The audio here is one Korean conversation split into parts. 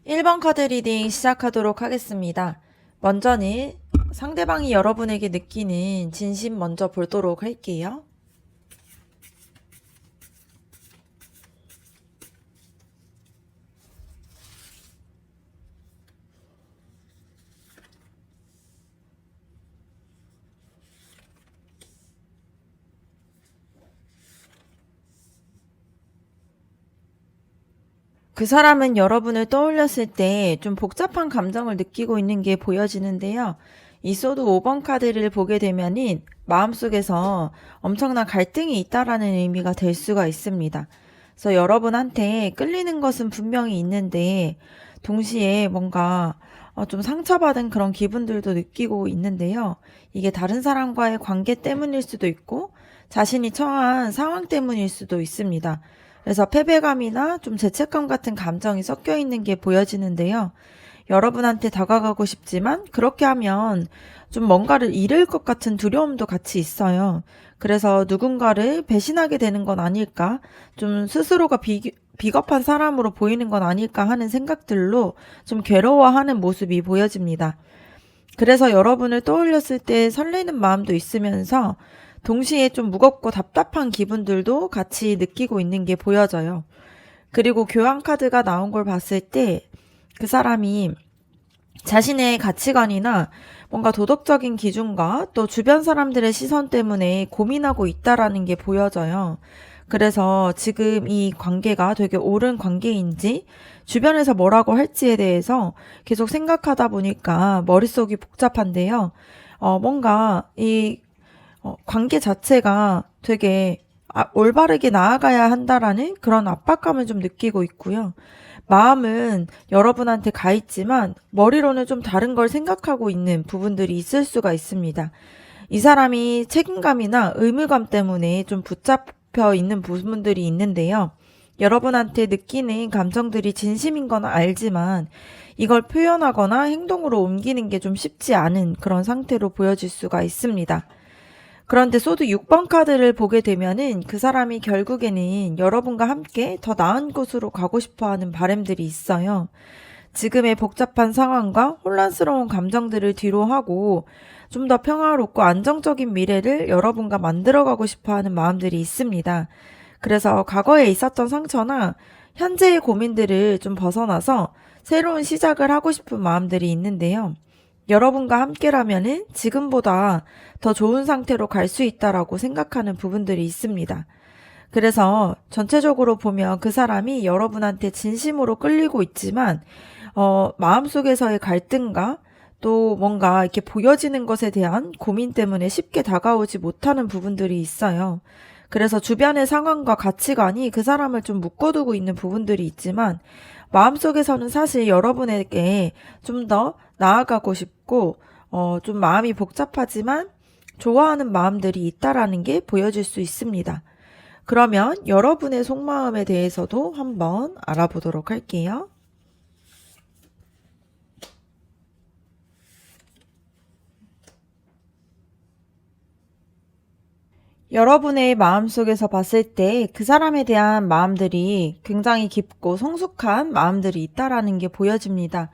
1번 카드 리딩 시작하도록 하겠습니다. 먼저는 상대방이 여러분에게 느끼는 진심 먼저 보도록 할게요. 그 사람은 여러분을 떠올렸을 때 좀 복잡한 감정을 느끼고 있는 게 보여지는데요. 이 소드 5번 카드를 보게 되면은 마음속에서 엄청난 갈등이 있다라는 의미가 될 수가 있습니다. 그래서 여러분한테 끌리는 것은 분명히 있는데 동시에 뭔가 좀 상처받은 그런 기분들도 느끼고 있는데요. 이게 다른 사람과의 관계 때문일 수도 있고 자신이 처한 상황 때문일 수도 있습니다. 그래서 패배감이나 좀 죄책감 같은 감정이 섞여 있는 게 보여지는데요. 여러분한테 다가가고 싶지만 그렇게 하면 좀 뭔가를 잃을 것 같은 두려움도 같이 있어요. 그래서 누군가를 배신하게 되는 건 아닐까? 좀 스스로가 비겁한 사람으로 보이는 건 아닐까 하는 생각들로 좀 괴로워하는 모습이 보여집니다. 그래서 여러분을 떠올렸을 때 설레는 마음도 있으면서 동시에 좀 무겁고 답답한 기분들도 같이 느끼고 있는 게 보여져요. 그리고 교환 카드가 나온 걸 봤을 때 그 사람이 자신의 가치관이나 뭔가 도덕적인 기준과 또 주변 사람들의 시선 때문에 고민하고 있다라는 게 보여져요. 그래서 지금 이 관계가 되게 옳은 관계인지 주변에서 뭐라고 할지에 대해서 계속 생각하다 보니까 머릿속이 복잡한데요. 뭔가 이 관계 자체가 되게 올바르게 나아가야 한다라는 그런 압박감을 좀 느끼고 있고요. 마음은 여러분한테 가 있지만 머리로는 좀 다른 걸 생각하고 있는 부분들이 있을 수가 있습니다. 이 사람이 책임감이나 의무감 때문에 좀 붙잡혀 있는 부분들이 있는데요. 여러분한테 느끼는 감정들이 진심인 건 알지만 이걸 표현하거나 행동으로 옮기는 게 좀 쉽지 않은 그런 상태로 보여질 수가 있습니다. 그런데 소드 6번 카드를 보게 되면은 그 사람이 결국에는 여러분과 함께 더 나은 곳으로 가고 싶어 하는 바람들이 있어요. 지금의 복잡한 상황과 혼란스러운 감정들을 뒤로 하고 좀 더 평화롭고 안정적인 미래를 여러분과 만들어가고 싶어 하는 마음들이 있습니다. 그래서 과거에 있었던 상처나 현재의 고민들을 좀 벗어나서 새로운 시작을 하고 싶은 마음들이 있는데요. 여러분과 함께라면은 지금보다 더 좋은 상태로 갈 수 있다라고 생각하는 부분들이 있습니다. 그래서 전체적으로 보면 그 사람이 여러분한테 진심으로 끌리고 있지만, 마음속에서의 갈등과 또 뭔가 이렇게 보여지는 것에 대한 고민 때문에 쉽게 다가오지 못하는 부분들이 있어요. 그래서 주변의 상황과 가치관이 그 사람을 좀 묶어두고 있는 부분들이 있지만, 마음속에서는 사실 여러분에게 좀 더 나아가고 싶고, 좀 마음이 복잡하지만 좋아하는 마음들이 있다라는 게 보여질 수 있습니다. 그러면 여러분의 속마음에 대해서도 한번 알아보도록 할게요. 여러분의 마음속에서 봤을 때 그 사람에 대한 마음들이 굉장히 깊고 성숙한 마음들이 있다라는 게 보여집니다.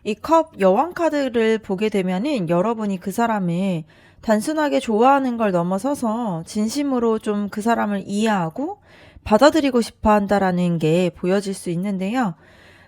이 컵 여왕 카드를 보게 되면은 여러분이 그 사람을 단순하게 좋아하는 걸 넘어서서 진심으로 좀 그 사람을 이해하고 받아들이고 싶어 한다라는 게 보여질 수 있는데요.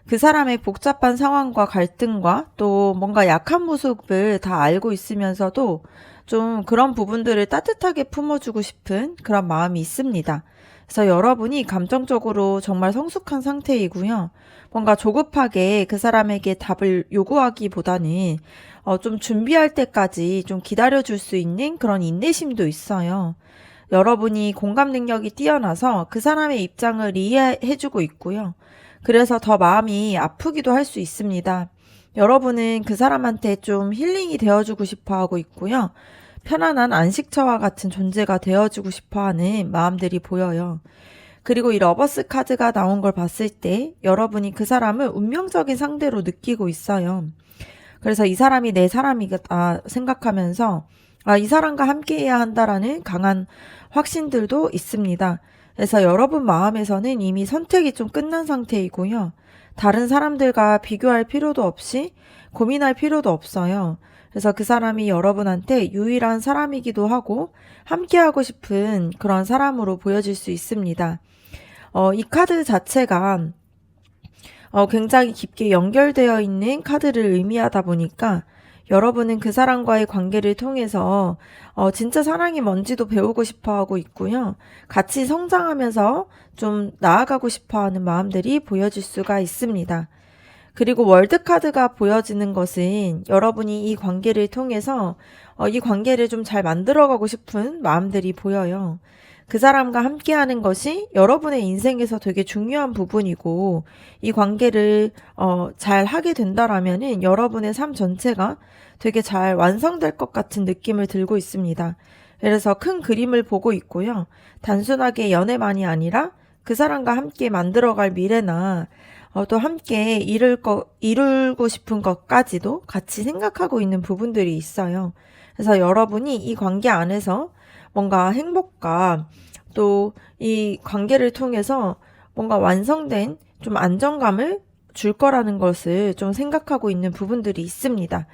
그 사람의 복잡한 상황과 갈등과 또 뭔가 약한 모습을 다 알고 있으면서도 좀 그런 부분들을 따뜻하게 품어주고 싶은 그런 마음이 있습니다. 그래서 여러분이 감정적으로 정말 성숙한 상태이고요. 뭔가 조급하게 그 사람에게 답을 요구하기보다는 좀 준비할 때까지 좀 기다려줄 수 있는 그런 인내심도 있어요. 여러분이 공감 능력이 뛰어나서 그 사람의 입장을 이해해주고 있고요. 그래서 더 마음이 아프기도 할 수 있습니다. 여러분은 그 사람한테 좀 힐링이 되어주고 싶어 하고 있고요. 편안한 안식처와 같은 존재가 되어주고 싶어 하는 마음들이 보여요. 그리고 이 러버스 카드가 나온 걸 봤을 때 여러분이 그 사람을 운명적인 상대로 느끼고 있어요. 그래서 이 사람이 내 사람이다 생각하면서 이 사람과 함께해야 한다라는 강한 확신들도 있습니다. 그래서 여러분 마음에서는 이미 선택이 좀 끝난 상태이고요. 다른 사람들과 비교할 필요도 없이 고민할 필요도 없어요. 그래서 그 사람이 여러분한테 유일한 사람이기도 하고 함께하고 싶은 그런 사람으로 보여질 수 있습니다. 이 카드 자체가 굉장히 깊게 연결되어 있는 카드를 의미하다 보니까 여러분은 그 사람과의 관계를 통해서 진짜 사랑이 뭔지도 배우고 싶어 하고 있고요. 같이 성장하면서 좀 나아가고 싶어 하는 마음들이 보여질 수가 있습니다. 그리고 월드카드가 보여지는 것은 여러분이 이 관계를 통해서 이 관계를 좀 잘 만들어가고 싶은 마음들이 보여요. 그 사람과 함께하는 것이 여러분의 인생에서 되게 중요한 부분이고 이 관계를 잘 하게 된다라면은 여러분의 삶 전체가 되게 잘 완성될 것 같은 느낌을 들고 있습니다. 그래서 큰 그림을 보고 있고요. 단순하게 연애만이 아니라 그 사람과 함께 만들어갈 미래나 또 함께 이루고 싶은 것까지도 같이 생각하고 있는 부분들이 있어요. 그래서 여러분이 이 관계 안에서 뭔가 행복과 또 이 관계를 통해서 뭔가 완성된 좀 안정감을 줄 거라는 것을 좀 생각하고 있는 부분들이 있습니다.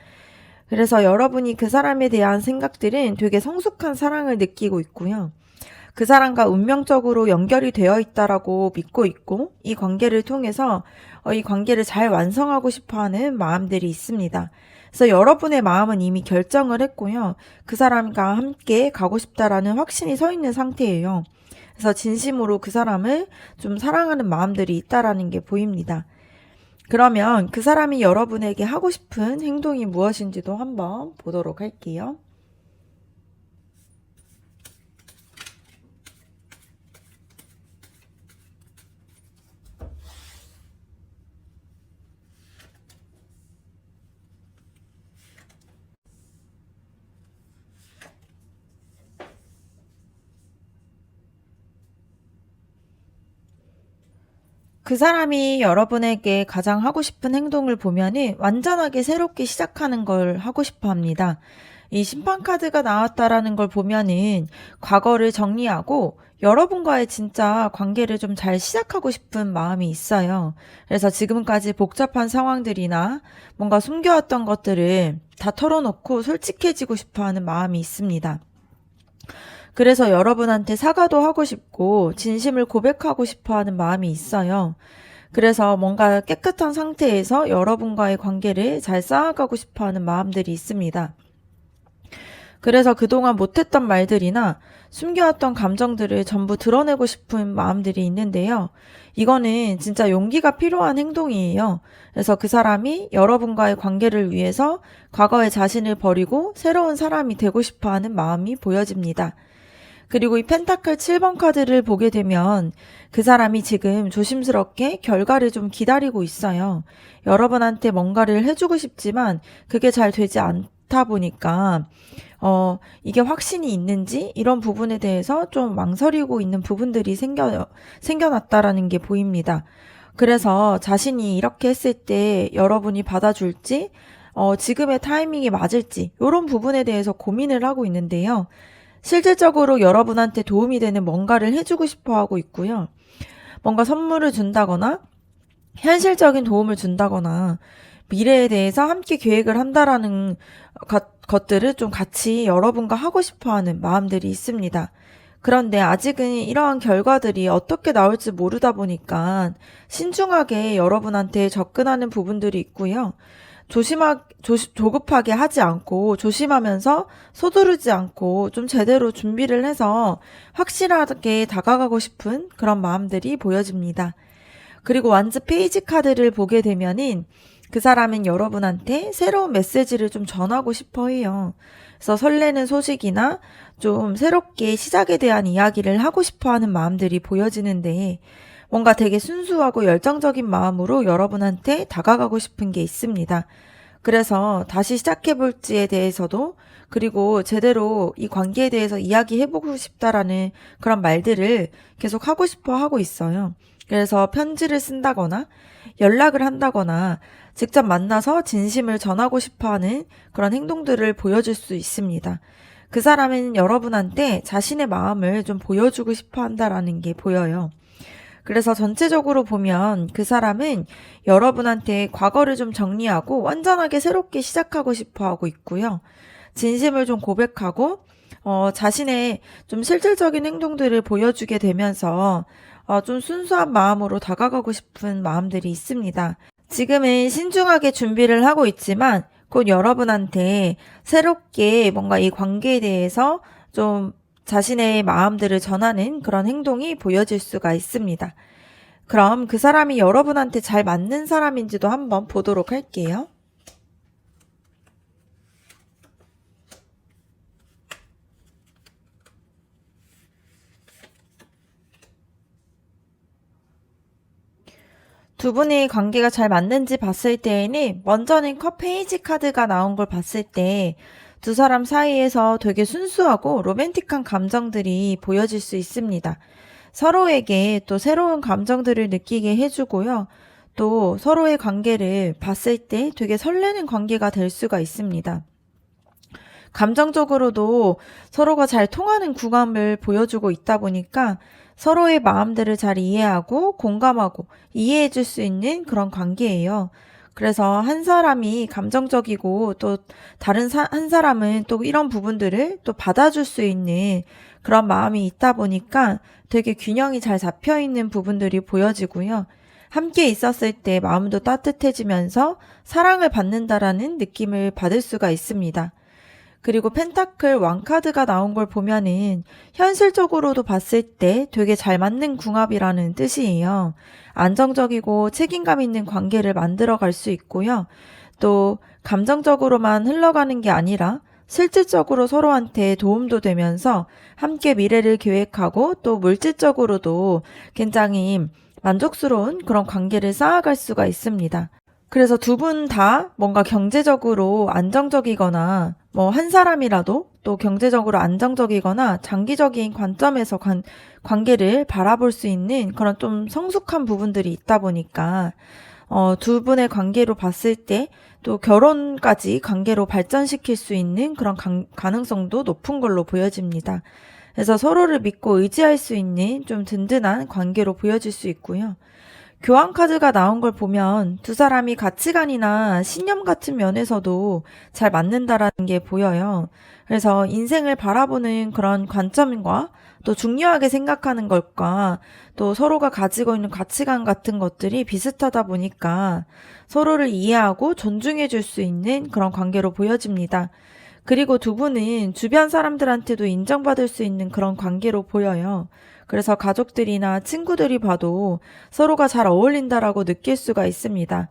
그래서 여러분이 그 사람에 대한 생각들은 되게 성숙한 사랑을 느끼고 있고요. 그 사람과 운명적으로 연결이 되어 있다라고 믿고 있고 이 관계를 통해서 이 관계를 잘 완성하고 싶어하는 마음들이 있습니다. 그래서 여러분의 마음은 이미 결정을 했고요. 그 사람과 함께 가고 싶다라는 확신이 서 있는 상태예요. 그래서 진심으로 그 사람을 좀 사랑하는 마음들이 있다라는 게 보입니다. 그러면 그 사람이 여러분에게 하고 싶은 행동이 무엇인지도 한번 보도록 할게요. 그 사람이 여러분에게 가장 하고 싶은 행동을 보면은 완전하게 새롭게 시작하는 걸 하고 싶어 합니다. 이 심판 카드가 나왔다라는 걸 보면은 과거를 정리하고 여러분과의 진짜 관계를 좀 잘 시작하고 싶은 마음이 있어요. 그래서 지금까지 복잡한 상황들이나 뭔가 숨겨왔던 것들을 다 털어놓고 솔직해지고 싶어 하는 마음이 있습니다. 그래서 여러분한테 사과도 하고 싶고 진심을 고백하고 싶어 하는 마음이 있어요. 그래서 뭔가 깨끗한 상태에서 여러분과의 관계를 잘 쌓아가고 싶어 하는 마음들이 있습니다. 그래서 그동안 못했던 말들이나 숨겨왔던 감정들을 전부 드러내고 싶은 마음들이 있는데요. 이거는 진짜 용기가 필요한 행동이에요. 그래서 그 사람이 여러분과의 관계를 위해서 과거의 자신을 버리고 새로운 사람이 되고 싶어 하는 마음이 보여집니다. 그리고 이 펜타클 7번 카드를 보게 되면 그 사람이 지금 조심스럽게 결과를 좀 기다리고 있어요. 여러분한테 뭔가를 해주고 싶지만 그게 잘 되지 않다 보니까 이게 확신이 있는지 이런 부분에 대해서 좀 망설이고 있는 부분들이 생겨났다라는 게 보입니다. 그래서 자신이 이렇게 했을 때 여러분이 받아줄지 지금의 타이밍이 맞을지 이런 부분에 대해서 고민을 하고 있는데요. 실질적으로 여러분한테 도움이 되는 뭔가를 해주고 싶어 하고 있고요. 뭔가 선물을 준다거나 현실적인 도움을 준다거나 미래에 대해서 함께 계획을 한다라는 것들을 좀 같이 여러분과 하고 싶어 하는 마음들이 있습니다. 그런데 아직은 이러한 결과들이 어떻게 나올지 모르다 보니까 신중하게 여러분한테 접근하는 부분들이 있고요. 조급하게 하지 않고 조심하면서 서두르지 않고 좀 제대로 준비를 해서 확실하게 다가가고 싶은 그런 마음들이 보여집니다. 그리고 완즈 페이지 카드를 보게 되면은 그 사람은 여러분한테 새로운 메시지를 좀 전하고 싶어 해요. 그래서 설레는 소식이나 좀 새롭게 시작에 대한 이야기를 하고 싶어 하는 마음들이 보여지는데 뭔가 되게 순수하고 열정적인 마음으로 여러분한테 다가가고 싶은 게 있습니다. 그래서 다시 시작해볼지에 대해서도 그리고 제대로 이 관계에 대해서 이야기해보고 싶다라는 그런 말들을 계속 하고 싶어 하고 있어요. 그래서 편지를 쓴다거나 연락을 한다거나 직접 만나서 진심을 전하고 싶어 하는 그런 행동들을 보여줄 수 있습니다. 그 사람은 여러분한테 자신의 마음을 좀 보여주고 싶어 한다라는 게 보여요. 그래서 전체적으로 보면 그 사람은 여러분한테 과거를 좀 정리하고 완전하게 새롭게 시작하고 싶어 하고 있고요. 진심을 좀 고백하고 자신의 좀 실질적인 행동들을 보여주게 되면서 좀 순수한 마음으로 다가가고 싶은 마음들이 있습니다. 지금은 신중하게 준비를 하고 있지만 곧 여러분한테 새롭게 뭔가 이 관계에 대해서 좀 자신의 마음들을 전하는 그런 행동이 보여질 수가 있습니다. 그럼 그 사람이 여러분한테 잘 맞는 사람인지도 한번 보도록 할게요. 두 분의 관계가 잘 맞는지 봤을 때에는 먼저는 컵 페이지 카드가 나온 걸 봤을 때 두 사람 사이에서 되게 순수하고 로맨틱한 감정들이 보여질 수 있습니다. 서로에게 또 새로운 감정들을 느끼게 해주고요. 또 서로의 관계를 봤을 때 되게 설레는 관계가 될 수가 있습니다. 감정적으로도 서로가 잘 통하는 궁합을 보여주고 있다 보니까 서로의 마음들을 잘 이해하고 공감하고 이해해 줄 수 있는 그런 관계예요. 그래서 한 사람이 감정적이고 또 다른 한 사람은 또 이런 부분들을 또 받아줄 수 있는 그런 마음이 있다 보니까 되게 균형이 잘 잡혀 있는 부분들이 보여지고요. 함께 있었을 때 마음도 따뜻해지면서 사랑을 받는다라는 느낌을 받을 수가 있습니다. 그리고 펜타클 왕카드가 나온 걸 보면은 현실적으로도 봤을 때 되게 잘 맞는 궁합이라는 뜻이에요. 안정적이고 책임감 있는 관계를 만들어 갈 수 있고요. 또 감정적으로만 흘러가는 게 아니라 실질적으로 서로한테 도움도 되면서 함께 미래를 계획하고 또 물질적으로도 굉장히 만족스러운 그런 관계를 쌓아갈 수가 있습니다. 그래서 두 분 다 뭔가 경제적으로 안정적이거나 뭐 한 사람이라도 또 경제적으로 안정적이거나 장기적인 관점에서 관계를 바라볼 수 있는 그런 좀 성숙한 부분들이 있다 보니까 두 분의 관계로 봤을 때 또 결혼까지 관계로 발전시킬 수 있는 그런 가능성도 높은 걸로 보여집니다. 그래서 서로를 믿고 의지할 수 있는 좀 든든한 관계로 보여질 수 있고요. 교환 카드가 나온 걸 보면 두 사람이 가치관이나 신념 같은 면에서도 잘 맞는다라는 게 보여요. 그래서 인생을 바라보는 그런 관점과 또 중요하게 생각하는 것과 또 서로가 가지고 있는 가치관 같은 것들이 비슷하다 보니까 서로를 이해하고 존중해 줄 수 있는 그런 관계로 보여집니다. 그리고 두 분은 주변 사람들한테도 인정받을 수 있는 그런 관계로 보여요. 그래서 가족들이나 친구들이 봐도 서로가 잘 어울린다라고 느낄 수가 있습니다.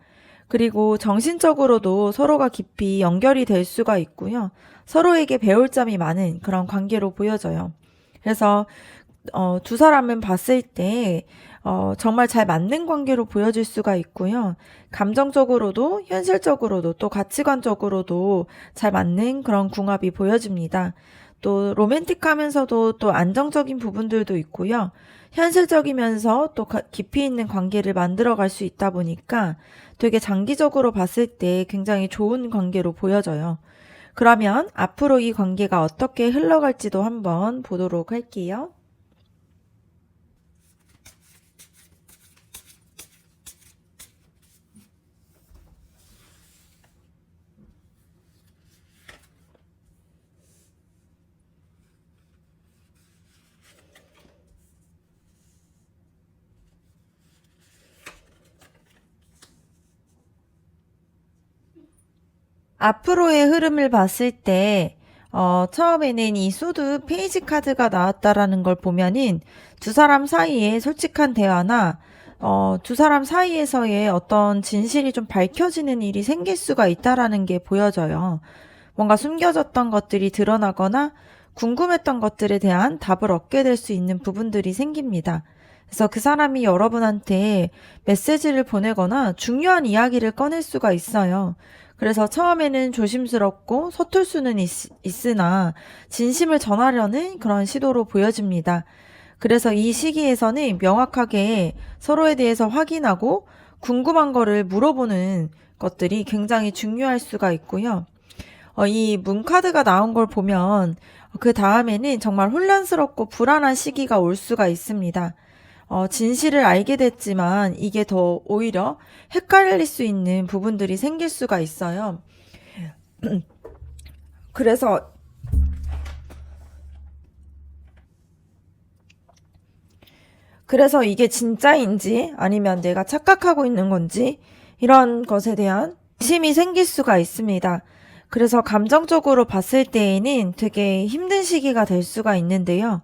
그리고 정신적으로도 서로가 깊이 연결이 될 수가 있고요. 서로에게 배울 점이 많은 그런 관계로 보여져요. 그래서 두 사람은 봤을 때 정말 잘 맞는 관계로 보여질 수가 있고요. 감정적으로도 현실적으로도 또 가치관적으로도 잘 맞는 그런 궁합이 보여집니다. 또 로맨틱하면서도 또 안정적인 부분들도 있고요. 현실적이면서 또 깊이 있는 관계를 만들어 갈 수 있다 보니까 되게 장기적으로 봤을 때 굉장히 좋은 관계로 보여져요. 그러면 앞으로 이 관계가 어떻게 흘러갈지도 한번 보도록 할게요. 앞으로의 흐름을 봤을 때, 처음에는 이 소드 페이지 카드가 나왔다라는 걸 보면은 두 사람 사이에 솔직한 대화나, 두 사람 사이에서의 어떤 진실이 좀 밝혀지는 일이 생길 수가 있다라는 게 보여져요. 뭔가 숨겨졌던 것들이 드러나거나 궁금했던 것들에 대한 답을 얻게 될 수 있는 부분들이 생깁니다. 그래서 그 사람이 여러분한테 메시지를 보내거나 중요한 이야기를 꺼낼 수가 있어요. 그래서 처음에는 조심스럽고 서툴 수는 있으나 진심을 전하려는 그런 시도로 보여집니다. 그래서 이 시기에서는 명확하게 서로에 대해서 확인하고 궁금한 거를 물어보는 것들이 굉장히 중요할 수가 있고요. 이 문카드가 나온 걸 보면 그 다음에는 정말 혼란스럽고 불안한 시기가 올 수가 있습니다. 진실을 알게 됐지만 이게 더 오히려 헷갈릴 수 있는 부분들이 생길 수가 있어요. 그래서 이게 진짜인지 아니면 내가 착각하고 있는 건지 이런 것에 대한 의심이 생길 수가 있습니다. 그래서 감정적으로 봤을 때에는 되게 힘든 시기가 될 수가 있는데요.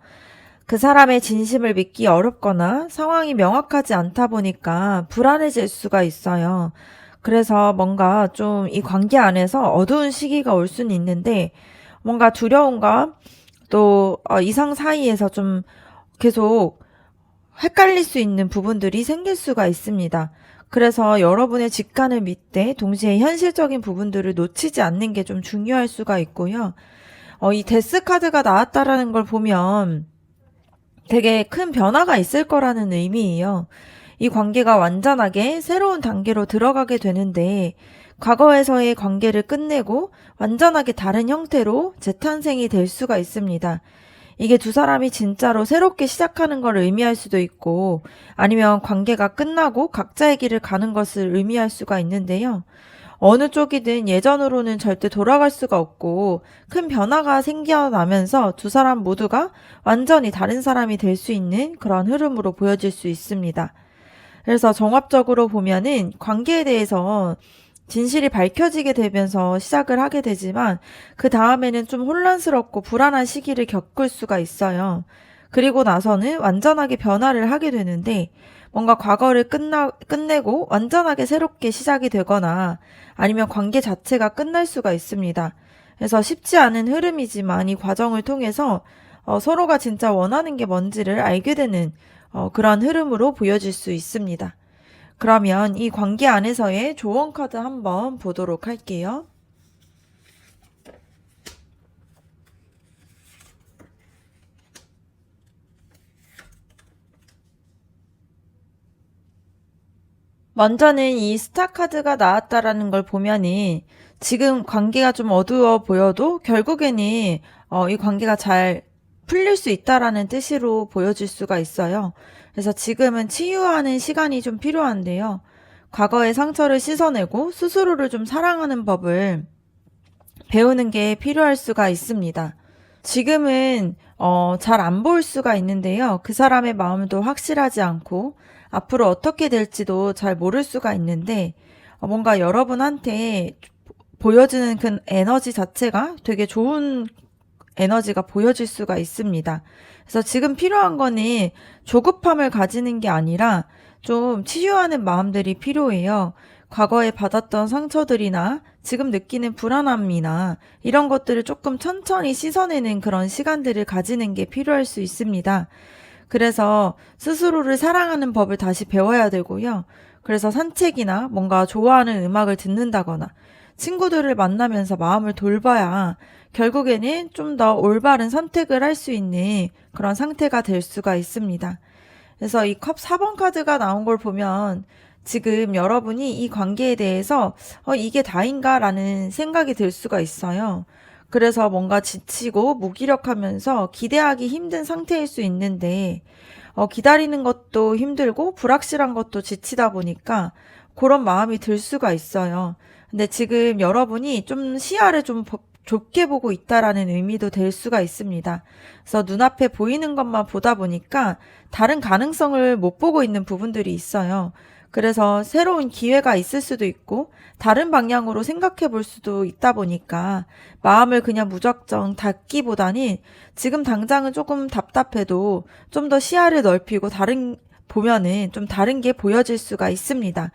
그 사람의 진심을 믿기 어렵거나 상황이 명확하지 않다 보니까 불안해질 수가 있어요. 그래서 뭔가 좀 이 관계 안에서 어두운 시기가 올 수는 있는데 뭔가 두려움과 또 이상 사이에서 좀 계속 헷갈릴 수 있는 부분들이 생길 수가 있습니다. 그래서 여러분의 직관을 믿되 동시에 현실적인 부분들을 놓치지 않는 게 좀 중요할 수가 있고요. 이 데스 카드가 나왔다라는 걸 보면 되게 큰 변화가 있을 거라는 의미예요. 이 관계가 완전하게 새로운 단계로 들어가게 되는데 과거에서의 관계를 끝내고 완전하게 다른 형태로 재탄생이 될 수가 있습니다. 이게 두 사람이 진짜로 새롭게 시작하는 걸 의미할 수도 있고 아니면 관계가 끝나고 각자의 길을 가는 것을 의미할 수가 있는데요. 어느 쪽이든 예전으로는 절대 돌아갈 수가 없고 큰 변화가 생겨나면서 두 사람 모두가 완전히 다른 사람이 될 수 있는 그런 흐름으로 보여질 수 있습니다. 그래서 종합적으로 보면은 관계에 대해서 진실이 밝혀지게 되면서 시작을 하게 되지만 그 다음에는 좀 혼란스럽고 불안한 시기를 겪을 수가 있어요. 그리고 나서는 완전하게 변화를 하게 되는데 뭔가 과거를 끝내고 완전하게 새롭게 시작이 되거나 아니면 관계 자체가 끝날 수가 있습니다. 그래서 쉽지 않은 흐름이지만 이 과정을 통해서 서로가 진짜 원하는 게 뭔지를 알게 되는 그런 흐름으로 보여질 수 있습니다. 그러면 이 관계 안에서의 조언 카드 한번 보도록 할게요. 먼저는 이 스타 카드가 나왔다라는 걸 보면은 지금 관계가 좀 어두워 보여도 결국에는 이 관계가 잘 풀릴 수 있다라는 뜻으로 보여질 수가 있어요. 그래서 지금은 치유하는 시간이 좀 필요한데요. 과거의 상처를 씻어내고 스스로를 좀 사랑하는 법을 배우는 게 필요할 수가 있습니다. 지금은 잘 안 보일 수가 있는데요. 그 사람의 마음도 확실하지 않고 앞으로 어떻게 될지도 잘 모를 수가 있는데 뭔가 여러분한테 보여지는 그 에너지 자체가 되게 좋은 에너지가 보여질 수가 있습니다. 그래서 지금 필요한 거는 조급함을 가지는 게 아니라 좀 치유하는 마음들이 필요해요. 과거에 받았던 상처들이나 지금 느끼는 불안함이나 이런 것들을 조금 천천히 씻어내는 그런 시간들을 가지는 게 필요할 수 있습니다. 그래서 스스로를 사랑하는 법을 다시 배워야 되고요. 그래서 산책이나 뭔가 좋아하는 음악을 듣는다거나 친구들을 만나면서 마음을 돌봐야 결국에는 좀 더 올바른 선택을 할 수 있는 그런 상태가 될 수가 있습니다. 그래서 이 컵 4번 카드가 나온 걸 보면 지금 여러분이 이 관계에 대해서 이게 다인가 라는 생각이 들 수가 있어요. 그래서 뭔가 지치고 무기력하면서 기대하기 힘든 상태일 수 있는데 기다리는 것도 힘들고 불확실한 것도 지치다 보니까 그런 마음이 들 수가 있어요. 근데 지금 여러분이 좀 시야를 좀 좁게 보고 있다라는 의미도 될 수가 있습니다. 그래서 눈앞에 보이는 것만 보다 보니까 다른 가능성을 못 보고 있는 부분들이 있어요. 그래서 새로운 기회가 있을 수도 있고 다른 방향으로 생각해 볼 수도 있다 보니까 마음을 그냥 무작정 닫기보다는 지금 당장은 조금 답답해도 좀 더 시야를 넓히고 보면은 좀 다른 게 보여질 수가 있습니다.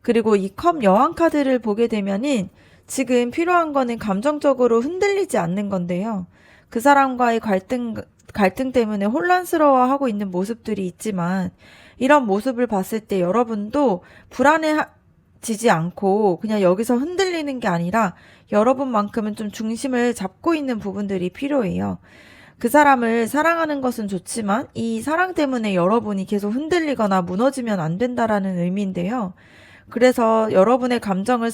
그리고 이 컵 여왕 카드를 보게 되면은 지금 필요한 거는 감정적으로 흔들리지 않는 건데요. 그 사람과의 갈등 때문에 혼란스러워하고 있는 모습들이 있지만 이런 모습을 봤을 때 여러분도 불안해지지 않고 그냥 여기서 흔들리는 게 아니라 여러분만큼은 좀 중심을 잡고 있는 부분들이 필요해요. 그 사람을 사랑하는 것은 좋지만 이 사랑 때문에 여러분이 계속 흔들리거나 무너지면 안 된다라는 의미인데요. 그래서 여러분의 감정을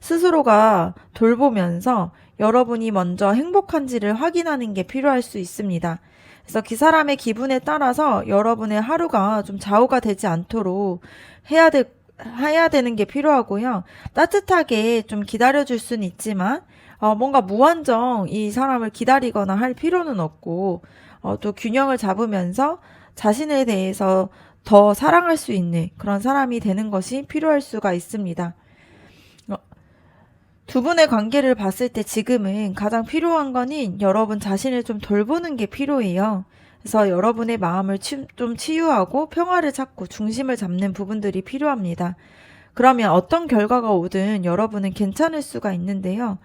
스스로가 돌보면서 여러분이 먼저 행복한지를 확인하는 게 필요할 수 있습니다. 그래서 그 사람의 기분에 따라서 여러분의 하루가 좀 좌우가 되지 않도록 해야 될 해야 되는 게 필요하고요. 따뜻하게 좀 기다려줄 수는 있지만, 뭔가 무한정 이 사람을 기다리거나 할 필요는 없고, 또 균형을 잡으면서 자신에 대해서 더 사랑할 수 있는 그런 사람이 되는 것이 필요할 수가 있습니다. 어, 두 분의 관계를 봤을 때 지금은 가장 필요한 거는 여러분 자신을 좀 돌보는 게 필요해요. 그래서 여러분의 마음을 좀 치유하고 평화를 찾고 중심을 잡는 부분들이 필요합니다. 그러면 어떤 결과가 오든 여러분은 괜찮을 수가 있는데요.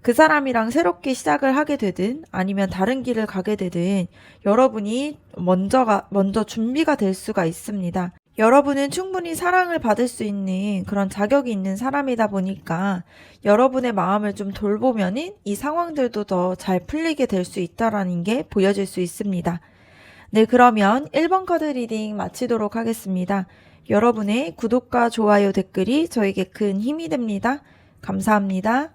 그 사람이랑 새롭게 시작을 하게 되든 아니면 다른 길을 가게 되든 여러분이 먼저 준비가 될 수가 있습니다. 여러분은 충분히 사랑을 받을 수 있는 그런 자격이 있는 사람이다 보니까 여러분의 마음을 좀 돌보면은 이 상황들도 더 잘 풀리게 될 수 있다라는 게 보여질 수 있습니다. 네, 그러면 1번 카드 리딩 마치도록 하겠습니다. 여러분의 구독과 좋아요, 댓글이 저에게 큰 힘이 됩니다. 감사합니다.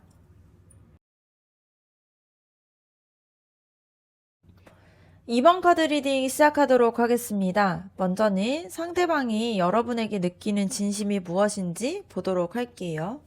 2번 카드 리딩 시작하도록 하겠습니다. 먼저는 상대방이 여러분에게 느끼는 진심이 무엇인지 보도록 할게요.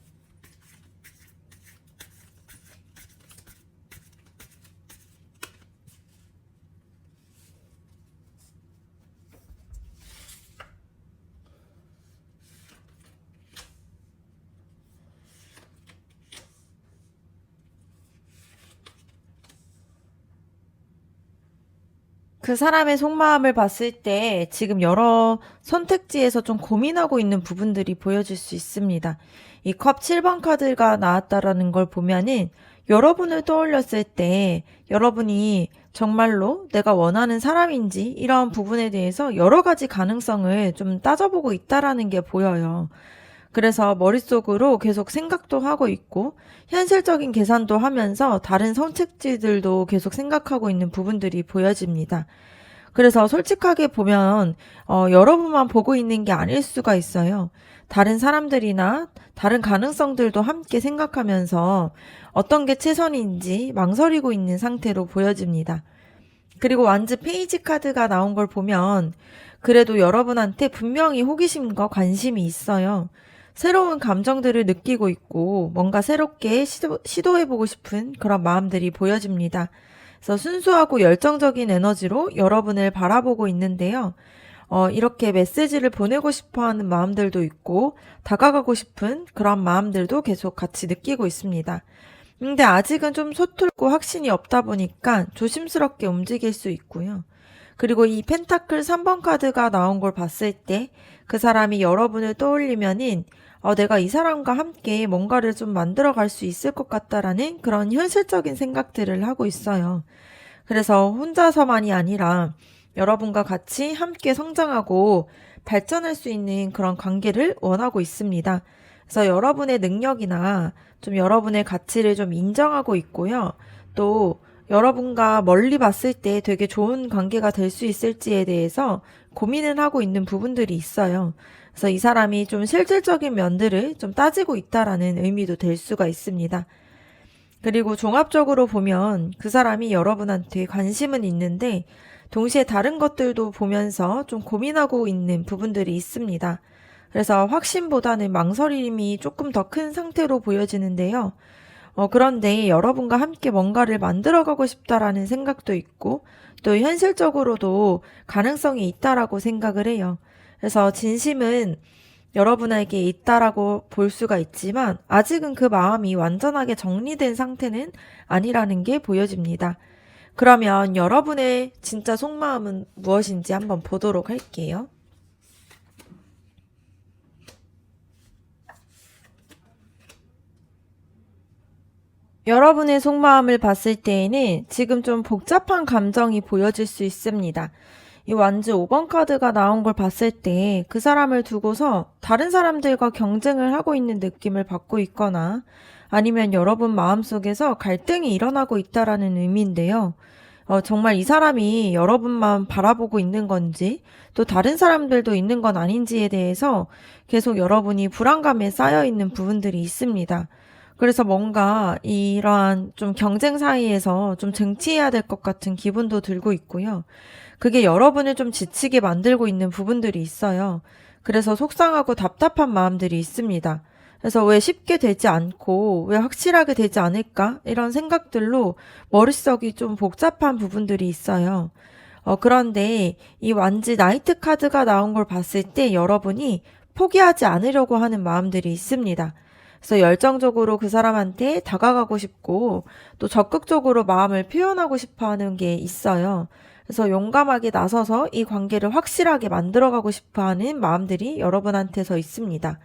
그 사람의 속마음을 봤을 때 지금 여러 선택지에서 좀 고민하고 있는 부분들이 보여질 수 있습니다. 이 컵 7번 카드가 나왔다라는 걸 보면은 여러분을 떠올렸을 때 여러분이 정말로 내가 원하는 사람인지 이런 부분에 대해서 여러 가지 가능성을 좀 따져보고 있다라는 게 보여요. 그래서 머릿속으로 계속 생각도 하고 있고 현실적인 계산도 하면서 다른 선택지들도 계속 생각하고 있는 부분들이 보여집니다. 그래서 솔직하게 보면 여러분만 보고 있는 게 아닐 수가 있어요. 다른 사람들이나 다른 가능성들도 함께 생각하면서 어떤 게 최선인지 망설이고 있는 상태로 보여집니다. 그리고 완즈 페이지 카드가 나온 걸 보면 그래도 여러분한테 분명히 호기심과 관심이 있어요. 새로운 감정들을 느끼고 있고 뭔가 새롭게 시도해보고 싶은 그런 마음들이 보여집니다. 그래서 순수하고 열정적인 에너지로 여러분을 바라보고 있는데요. 이렇게 메시지를 보내고 싶어 하는 마음들도 있고 다가가고 싶은 그런 마음들도 계속 같이 느끼고 있습니다. 근데 아직은 좀 서툴고 확신이 없다 보니까 조심스럽게 움직일 수 있고요. 그리고 이 펜타클 3번 카드가 나온 걸 봤을 때 그 사람이 여러분을 떠올리면은 내가 이 사람과 함께 뭔가를 좀 만들어 갈 수 있을 것 같다라는 그런 현실적인 생각들을 하고 있어요. 그래서 혼자서만이 아니라 여러분과 같이 함께 성장하고 발전할 수 있는 그런 관계를 원하고 있습니다. 그래서 여러분의 능력이나 좀 여러분의 가치를 좀 인정하고 있고요. 또 여러분과 멀리 봤을 때 되게 좋은 관계가 될 수 있을지에 대해서 고민을 하고 있는 부분들이 있어요. 그래서 이 사람이 좀 실질적인 면들을 좀 따지고 있다라는 의미도 될 수가 있습니다. 그리고 종합적으로 보면 그 사람이 여러분한테 관심은 있는데 동시에 다른 것들도 보면서 좀 고민하고 있는 부분들이 있습니다. 그래서 확신보다는 망설임이 조금 더 큰 상태로 보여지는데요. 그런데 여러분과 함께 뭔가를 만들어가고 싶다라는 생각도 있고 또 현실적으로도 가능성이 있다라고 생각을 해요. 그래서 진심은 여러분에게 있다라고 볼 수가 있지만 아직은 그 마음이 완전하게 정리된 상태는 아니라는 게 보여집니다. 그러면 여러분의 진짜 속마음은 무엇인지 한번 보도록 할게요. 여러분의 속마음을 봤을 때에는 지금 좀 복잡한 감정이 보여질 수 있습니다. 이 완즈 5번 카드가 나온 걸 봤을 때 그 사람을 두고서 다른 사람들과 경쟁을 하고 있는 느낌을 받고 있거나 아니면 여러분 마음속에서 갈등이 일어나고 있다라는 의미인데요. 정말 이 사람이 여러분만 바라보고 있는 건지 또 다른 사람들도 있는 건 아닌지에 대해서 계속 여러분이 불안감에 쌓여 있는 부분들이 있습니다. 그래서 뭔가 이러한 좀 경쟁 사이에서 좀 쟁취해야 될 것 같은 기분도 들고 있고요. 그게 여러분을 좀 지치게 만들고 있는 부분들이 있어요. 그래서 속상하고 답답한 마음들이 있습니다. 그래서 왜 쉽게 되지 않고 왜 확실하게 되지 않을까? 이런 생각들로 머릿속이 좀 복잡한 부분들이 있어요. 그런데 이 완지 나이트 카드가 나온 걸 봤을 때 여러분이 포기하지 않으려고 하는 마음들이 있습니다. 그래서 열정적으로 그 사람한테 다가가고 싶고 또 적극적으로 마음을 표현하고 싶어 하는 게 있어요. 그래서 용감하게 나서서 이 관계를 확실하게 만들어가고 싶어 하는 마음들이 여러분한테서 있습니다.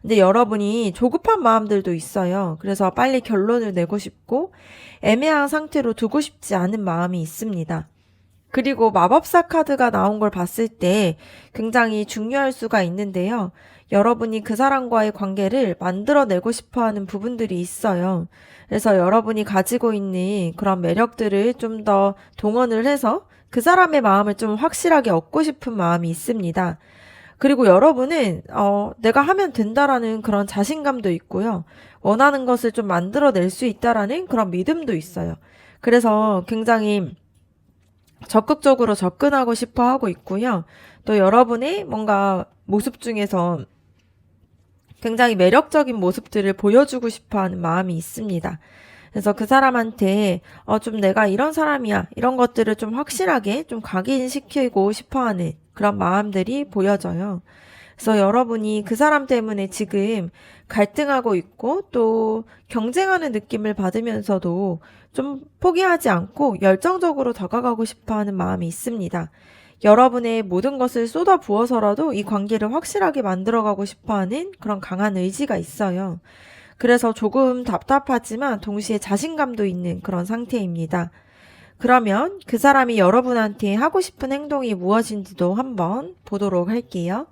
근데 여러분이 조급한 마음들도 있어요. 그래서 빨리 결론을 내고 싶고 애매한 상태로 두고 싶지 않은 마음이 있습니다. 그리고 마법사 카드가 나온 걸 봤을 때 굉장히 중요할 수가 있는데요. 여러분이 그 사람과의 관계를 만들어내고 싶어 하는 부분들이 있어요. 그래서 여러분이 가지고 있는 그런 매력들을 좀 더 동원을 해서 그 사람의 마음을 좀 확실하게 얻고 싶은 마음이 있습니다. 그리고 여러분은 내가 하면 된다라는 그런 자신감도 있고요. 원하는 것을 좀 만들어낼 수 있다라는 그런 믿음도 있어요. 그래서 굉장히 적극적으로 접근하고 싶어 하고 있고요. 또 여러분의 뭔가 모습 중에서 굉장히 매력적인 모습들을 보여주고 싶어 하는 마음이 있습니다. 그래서 그 사람한테 좀 내가 이런 사람이야 이런 것들을 좀 확실하게 좀 각인시키고 싶어 하는 그런 마음들이 보여져요. 그래서 여러분이 그 사람 때문에 지금 갈등하고 있고 또 경쟁하는 느낌을 받으면서도 좀 포기하지 않고 열정적으로 다가가고 싶어 하는 마음이 있습니다. 여러분의 모든 것을 쏟아 부어서라도 이 관계를 확실하게 만들어가고 싶어 하는 그런 강한 의지가 있어요. 그래서 조금 답답하지만 동시에 자신감도 있는 그런 상태입니다. 그러면 그 사람이 여러분한테 하고 싶은 행동이 무엇인지도 한번 보도록 할게요.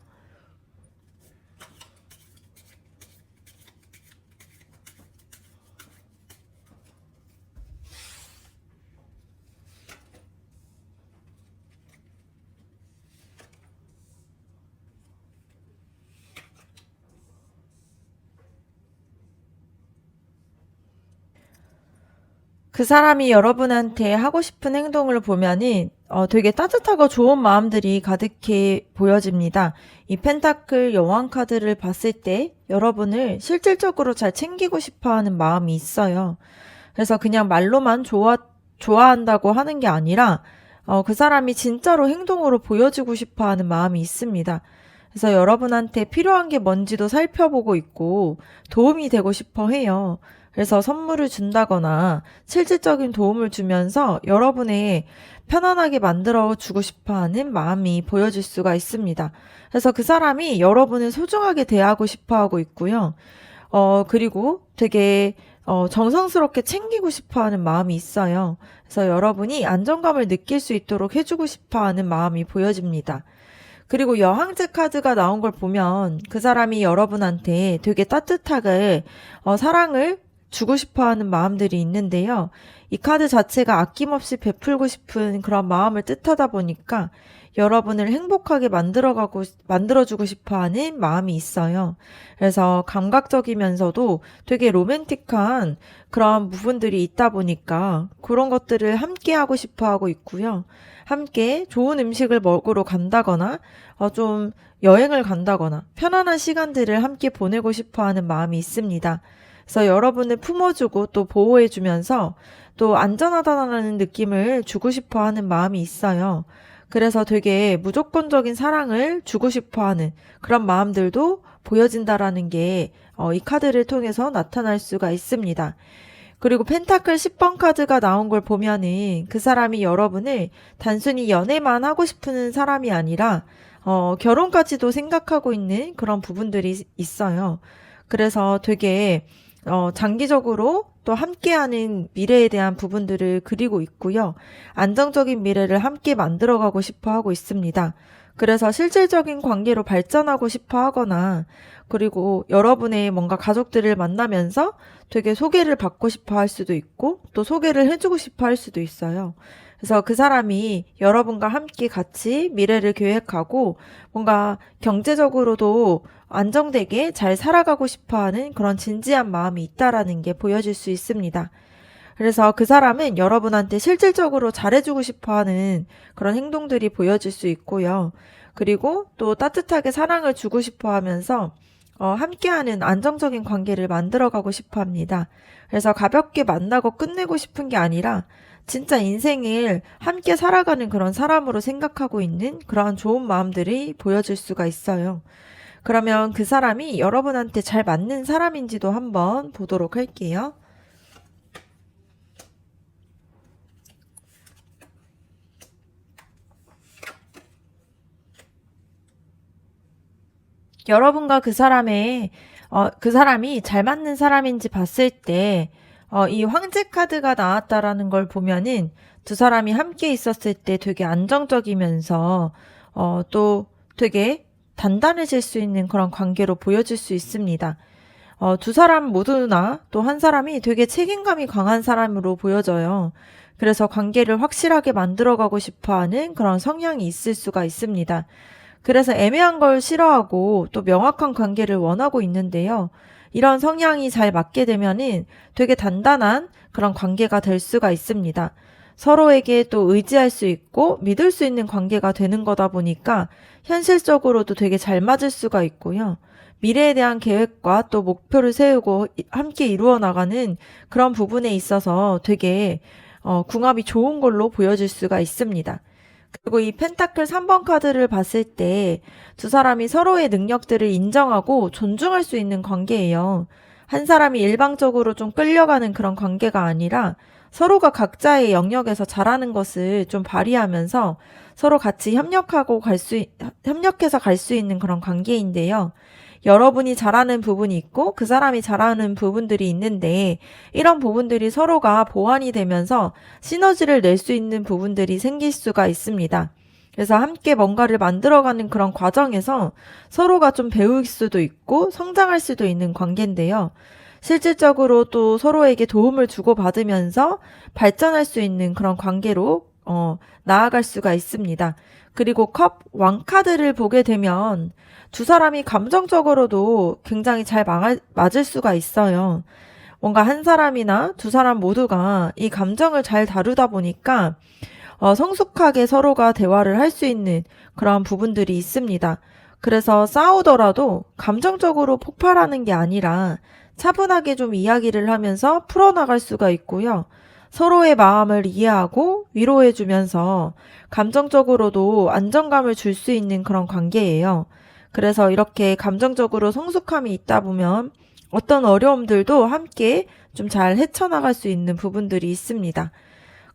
그 사람이 여러분한테 하고 싶은 행동을 보면은 되게 따뜻하고 좋은 마음들이 가득해 보여집니다. 이 펜타클 여왕 카드를 봤을 때 여러분을 실질적으로 잘 챙기고 싶어 하는 마음이 있어요. 그래서 그냥 말로만 좋아한다고 하는 게 아니라 그 사람이 진짜로 행동으로 보여주고 싶어 하는 마음이 있습니다. 그래서 여러분한테 필요한 게 뭔지도 살펴보고 있고 도움이 되고 싶어 해요. 그래서 선물을 준다거나 실질적인 도움을 주면서 여러분의 편안하게 만들어 주고 싶어 하는 마음이 보여질 수가 있습니다. 그래서 그 사람이 여러분을 소중하게 대하고 싶어 하고 있고요. 그리고 되게 정성스럽게 챙기고 싶어 하는 마음이 있어요. 그래서 여러분이 안정감을 느낄 수 있도록 해주고 싶어 하는 마음이 보여집니다. 그리고 여항제 카드가 나온 걸 보면 그 사람이 여러분한테 되게 따뜻하게 사랑을 주고 싶어 하는 마음들이 있는데요. 이 카드 자체가 아낌없이 베풀고 싶은 그런 마음을 뜻하다 보니까 여러분을 행복하게 만들어주고 싶어 하는 마음이 있어요. 그래서 감각적이면서도 되게 로맨틱한 그런 부분들이 있다 보니까 그런 것들을 함께 하고 싶어 하고 있고요. 함께 좋은 음식을 먹으러 간다거나, 좀 여행을 간다거나, 편안한 시간들을 함께 보내고 싶어 하는 마음이 있습니다. 그래서 여러분을 품어주고 또 보호해주면서 또 안전하다는 느낌을 주고 싶어 하는 마음이 있어요. 그래서 되게 무조건적인 사랑을 주고 싶어 하는 그런 마음들도 보여진다라는 게 이 카드를 통해서 나타날 수가 있습니다. 그리고 펜타클 10번 카드가 나온 걸 보면은 그 사람이 여러분을 단순히 연애만 하고 싶은 사람이 아니라 결혼까지도 생각하고 있는 그런 부분들이 있어요. 그래서 되게 장기적으로 또 함께하는 미래에 대한 부분들을 그리고 있고요. 안정적인 미래를 함께 만들어가고 싶어 하고 있습니다. 그래서 실질적인 관계로 발전하고 싶어 하거나 그리고 여러분의 뭔가 가족들을 만나면서 되게 소개를 받고 싶어 할 수도 있고 또 소개를 해주고 싶어 할 수도 있어요. 그래서 그 사람이 여러분과 함께 같이 미래를 계획하고 뭔가 경제적으로도 안정되게 잘 살아가고 싶어 하는 그런 진지한 마음이 있다라는 게 보여질 수 있습니다. 그래서 그 사람은 여러분한테 실질적으로 잘해주고 싶어 하는 그런 행동들이 보여질 수 있고요. 그리고 또 따뜻하게 사랑을 주고 싶어 하면서 함께하는 안정적인 관계를 만들어가고 싶어 합니다. 그래서 가볍게 만나고 끝내고 싶은 게 아니라 진짜 인생을 함께 살아가는 그런 사람으로 생각하고 있는 그런 좋은 마음들이 보여질 수가 있어요. 그러면 그 사람이 여러분한테 잘 맞는 사람인지도 한번 보도록 할게요. 여러분과 그 사람이 잘 맞는 사람인지 봤을 때, 이 황제 카드가 나왔다라는 걸 보면은 두 사람이 함께 있었을 때 되게 안정적이면서, 또 되게 단단해질 수 있는 그런 관계로 보여질 수 있습니다. 두 사람 모두나 또 한 사람이 되게 책임감이 강한 사람으로 보여져요. 그래서 관계를 확실하게 만들어가고 싶어 하는 그런 성향이 있을 수가 있습니다. 그래서 애매한 걸 싫어하고 또 명확한 관계를 원하고 있는데요. 이런 성향이 잘 맞게 되면은 되게 단단한 그런 관계가 될 수가 있습니다. 서로에게 또 의지할 수 있고 믿을 수 있는 관계가 되는 거다 보니까 현실적으로도 되게 잘 맞을 수가 있고요. 미래에 대한 계획과 또 목표를 세우고 함께 이루어 나가는 그런 부분에 있어서 되게 궁합이 좋은 걸로 보여질 수가 있습니다. 그리고 이 펜타클 3번 카드를 봤을 때 두 사람이 서로의 능력들을 인정하고 존중할 수 있는 관계예요. 한 사람이 일방적으로 좀 끌려가는 그런 관계가 아니라 서로가 각자의 영역에서 잘하는 것을 좀 발휘하면서 서로 같이 협력해서 갈 수 있는 그런 관계인데요. 여러분이 잘하는 부분이 있고 그 사람이 잘하는 부분들이 있는데 이런 부분들이 서로가 보완이 되면서 시너지를 낼 수 있는 부분들이 생길 수가 있습니다. 그래서 함께 뭔가를 만들어가는 그런 과정에서 서로가 좀 배울 수도 있고 성장할 수도 있는 관계인데요. 실질적으로 또 서로에게 도움을 주고받으면서 발전할 수 있는 그런 관계로 나아갈 수가 있습니다. 그리고 컵 왕카드를 보게 되면 두 사람이 감정적으로도 굉장히 잘 맞을 수가 있어요. 뭔가 한 사람이나 두 사람 모두가 이 감정을 잘 다루다 보니까 성숙하게 서로가 대화를 할 수 있는 그런 부분들이 있습니다. 그래서 싸우더라도 감정적으로 폭발하는 게 아니라 차분하게 좀 이야기를 하면서 풀어나갈 수가 있고요. 서로의 마음을 이해하고 위로해주면서 감정적으로도 안정감을 줄 수 있는 그런 관계예요. 그래서 이렇게 감정적으로 성숙함이 있다 보면 어떤 어려움들도 함께 좀 잘 헤쳐나갈 수 있는 부분들이 있습니다.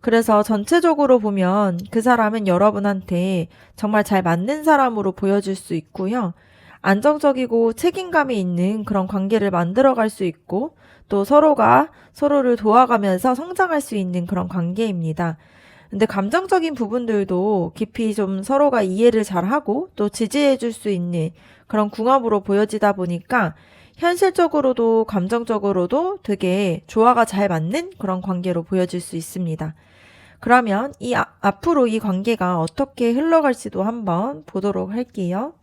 그래서 전체적으로 보면 그 사람은 여러분한테 정말 잘 맞는 사람으로 보여질 수 있고요. 안정적이고 책임감이 있는 그런 관계를 만들어갈 수 있고 또 서로가 서로를 도와가면서 성장할 수 있는 그런 관계입니다. 근데 감정적인 부분들도 깊이 좀 서로가 이해를 잘하고 또 지지해 줄 수 있는 그런 궁합으로 보여지다 보니까 현실적으로도 감정적으로도 되게 조화가 잘 맞는 그런 관계로 보여질 수 있습니다. 그러면 앞으로 이 관계가 어떻게 흘러갈지도 한번 보도록 할게요.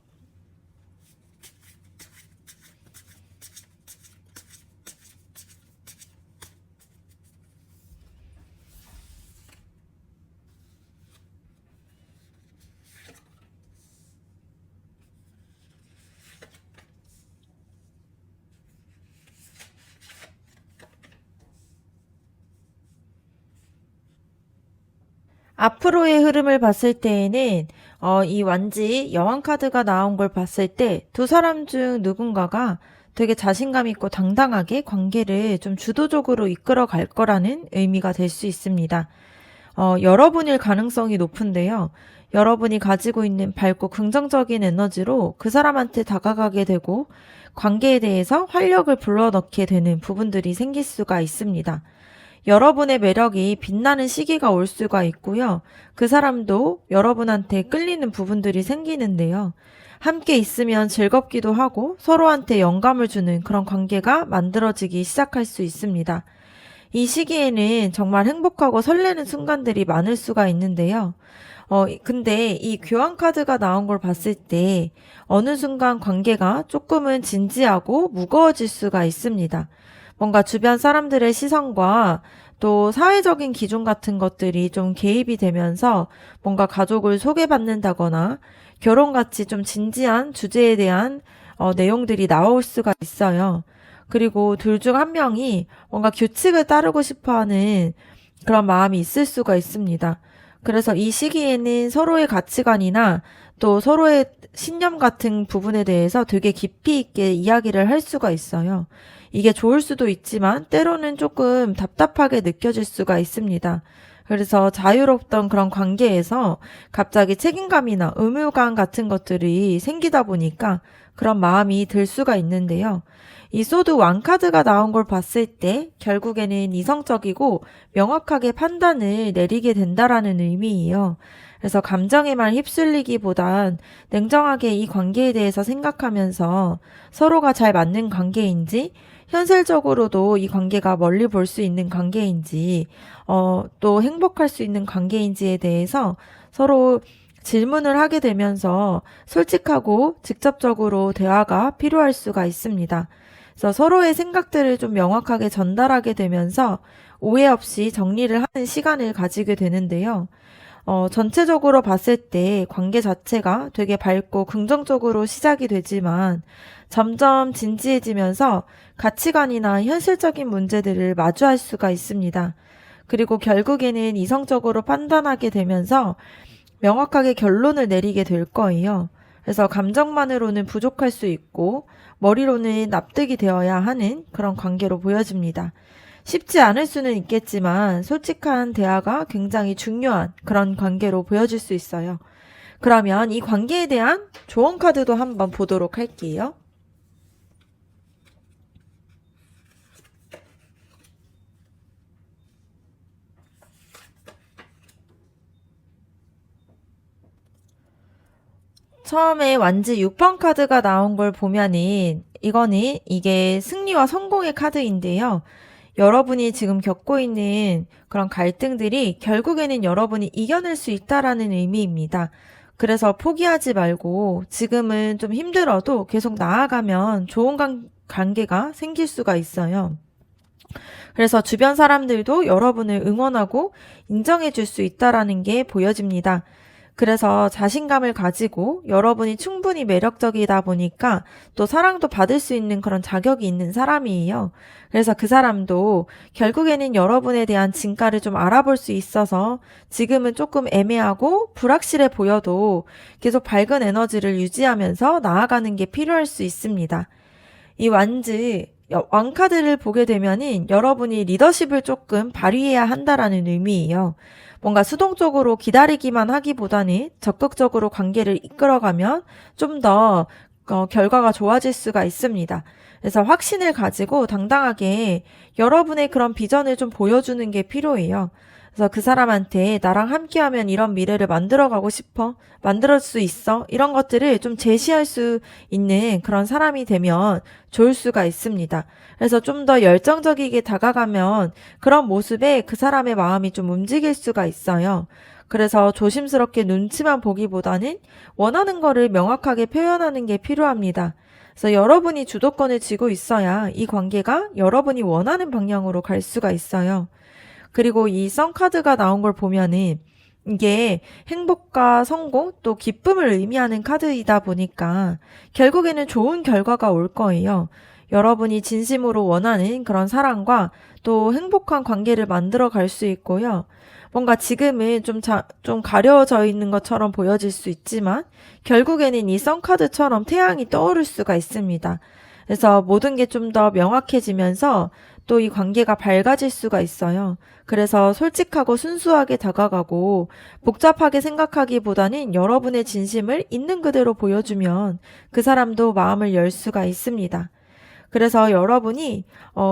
앞으로의 흐름을 봤을 때에는 이 완지 여왕 카드가 나온 걸 봤을 때 두 사람 중 누군가가 되게 자신감 있고 당당하게 관계를 좀 주도적으로 이끌어 갈 거라는 의미가 될 수 있습니다. 여러분일 가능성이 높은데요. 여러분이 가지고 있는 밝고 긍정적인 에너지로 그 사람한테 다가가게 되고 관계에 대해서 활력을 불러넣게 되는 부분들이 생길 수가 있습니다. 여러분의 매력이 빛나는 시기가 올 수가 있고요. 그 사람도 여러분한테 끌리는 부분들이 생기는데요. 함께 있으면 즐겁기도 하고 서로한테 영감을 주는 그런 관계가 만들어지기 시작할 수 있습니다. 이 시기에는 정말 행복하고 설레는 순간들이 많을 수가 있는데요. 근데 이 교환 카드가 나온 걸 봤을 때 어느 순간 관계가 조금은 진지하고 무거워질 수가 있습니다. 뭔가 주변 사람들의 시선과 또 사회적인 기준 같은 것들이 좀 개입이 되면서 뭔가 가족을 소개받는다거나 결혼같이 좀 진지한 주제에 대한 내용들이 나올 수가 있어요. 그리고 둘 중 한 명이 뭔가 규칙을 따르고 싶어 하는 그런 마음이 있을 수가 있습니다. 그래서 이 시기에는 서로의 가치관이나 또 서로의 신념 같은 부분에 대해서 되게 깊이 있게 이야기를 할 수가 있어요. 이게 좋을 수도 있지만 때로는 조금 답답하게 느껴질 수가 있습니다. 그래서 자유롭던 그런 관계에서 갑자기 책임감이나 의무감 같은 것들이 생기다 보니까 그런 마음이 들 수가 있는데요. 이 소드 왕카드가 나온 걸 봤을 때 결국에는 이성적이고 명확하게 판단을 내리게 된다라는 의미예요. 그래서 감정에만 휩쓸리기보단 냉정하게 이 관계에 대해서 생각하면서 서로가 잘 맞는 관계인지, 현실적으로도 이 관계가 멀리 볼 수 있는 관계인지, 또 행복할 수 있는 관계인지에 대해서 서로 질문을 하게 되면서 솔직하고 직접적으로 대화가 필요할 수가 있습니다. 그래서 서로의 생각들을 좀 명확하게 전달하게 되면서 오해 없이 정리를 하는 시간을 가지게 되는데요. 전체적으로 봤을 때 관계 자체가 되게 밝고 긍정적으로 시작이 되지만 점점 진지해지면서 가치관이나 현실적인 문제들을 마주할 수가 있습니다. 그리고 결국에는 이성적으로 판단하게 되면서 명확하게 결론을 내리게 될 거예요. 그래서 감정만으로는 부족할 수 있고 머리로는 납득이 되어야 하는 그런 관계로 보여집니다. 쉽지 않을 수는 있겠지만 솔직한 대화가 굉장히 중요한 그런 관계로 보여질 수 있어요. 그러면 이 관계에 대한 조언 카드도 한번 보도록 할게요. 처음에 완지 6번 카드가 나온 걸 보면은 이게 승리와 성공의 카드인데요. 여러분이 지금 겪고 있는 그런 갈등들이 결국에는 여러분이 이겨낼 수 있다라는 의미입니다. 그래서 포기하지 말고 지금은 좀 힘들어도 계속 나아가면 좋은 관계가 생길 수가 있어요. 그래서 주변 사람들도 여러분을 응원하고 인정해 줄 수 있다라는 게 보여집니다. 그래서 자신감을 가지고 여러분이 충분히 매력적이다 보니까 또 사랑도 받을 수 있는 그런 자격이 있는 사람이에요. 그래서 그 사람도 결국에는 여러분에 대한 진가를 좀 알아볼 수 있어서 지금은 조금 애매하고 불확실해 보여도 계속 밝은 에너지를 유지하면서 나아가는 게 필요할 수 있습니다. 이 왕카드를 보게 되면은 여러분이 리더십을 조금 발휘해야 한다라는 의미예요. 뭔가 수동적으로 기다리기만 하기보다는 적극적으로 관계를 이끌어가면 좀 더 결과가 좋아질 수가 있습니다. 그래서 확신을 가지고 당당하게 여러분의 그런 비전을 좀 보여주는 게 필요해요. 그래서 그 사람한테 나랑 함께하면 이런 미래를 만들어가고 싶어. 만들 수 있어. 이런 것들을 좀 제시할 수 있는 그런 사람이 되면 좋을 수가 있습니다. 그래서 좀 더 열정적이게 다가가면 그런 모습에 그 사람의 마음이 좀 움직일 수가 있어요. 그래서 조심스럽게 눈치만 보기보다는 원하는 거를 명확하게 표현하는 게 필요합니다. 그래서 여러분이 주도권을 쥐고 있어야 이 관계가 여러분이 원하는 방향으로 갈 수가 있어요. 그리고 이 썬카드가 나온 걸 보면은 이게 행복과 성공 또 기쁨을 의미하는 카드이다 보니까 결국에는 좋은 결과가 올 거예요. 여러분이 진심으로 원하는 그런 사랑과 또 행복한 관계를 만들어 갈 수 있고요. 뭔가 지금은 좀 가려져 있는 것처럼 보여질 수 있지만 결국에는 이 썬카드처럼 태양이 떠오를 수가 있습니다. 그래서 모든 게 좀 더 명확해지면서 또 이 관계가 밝아질 수가 있어요. 그래서 솔직하고 순수하게 다가가고 복잡하게 생각하기보다는 여러분의 진심을 있는 그대로 보여주면 그 사람도 마음을 열 수가 있습니다. 그래서 여러분이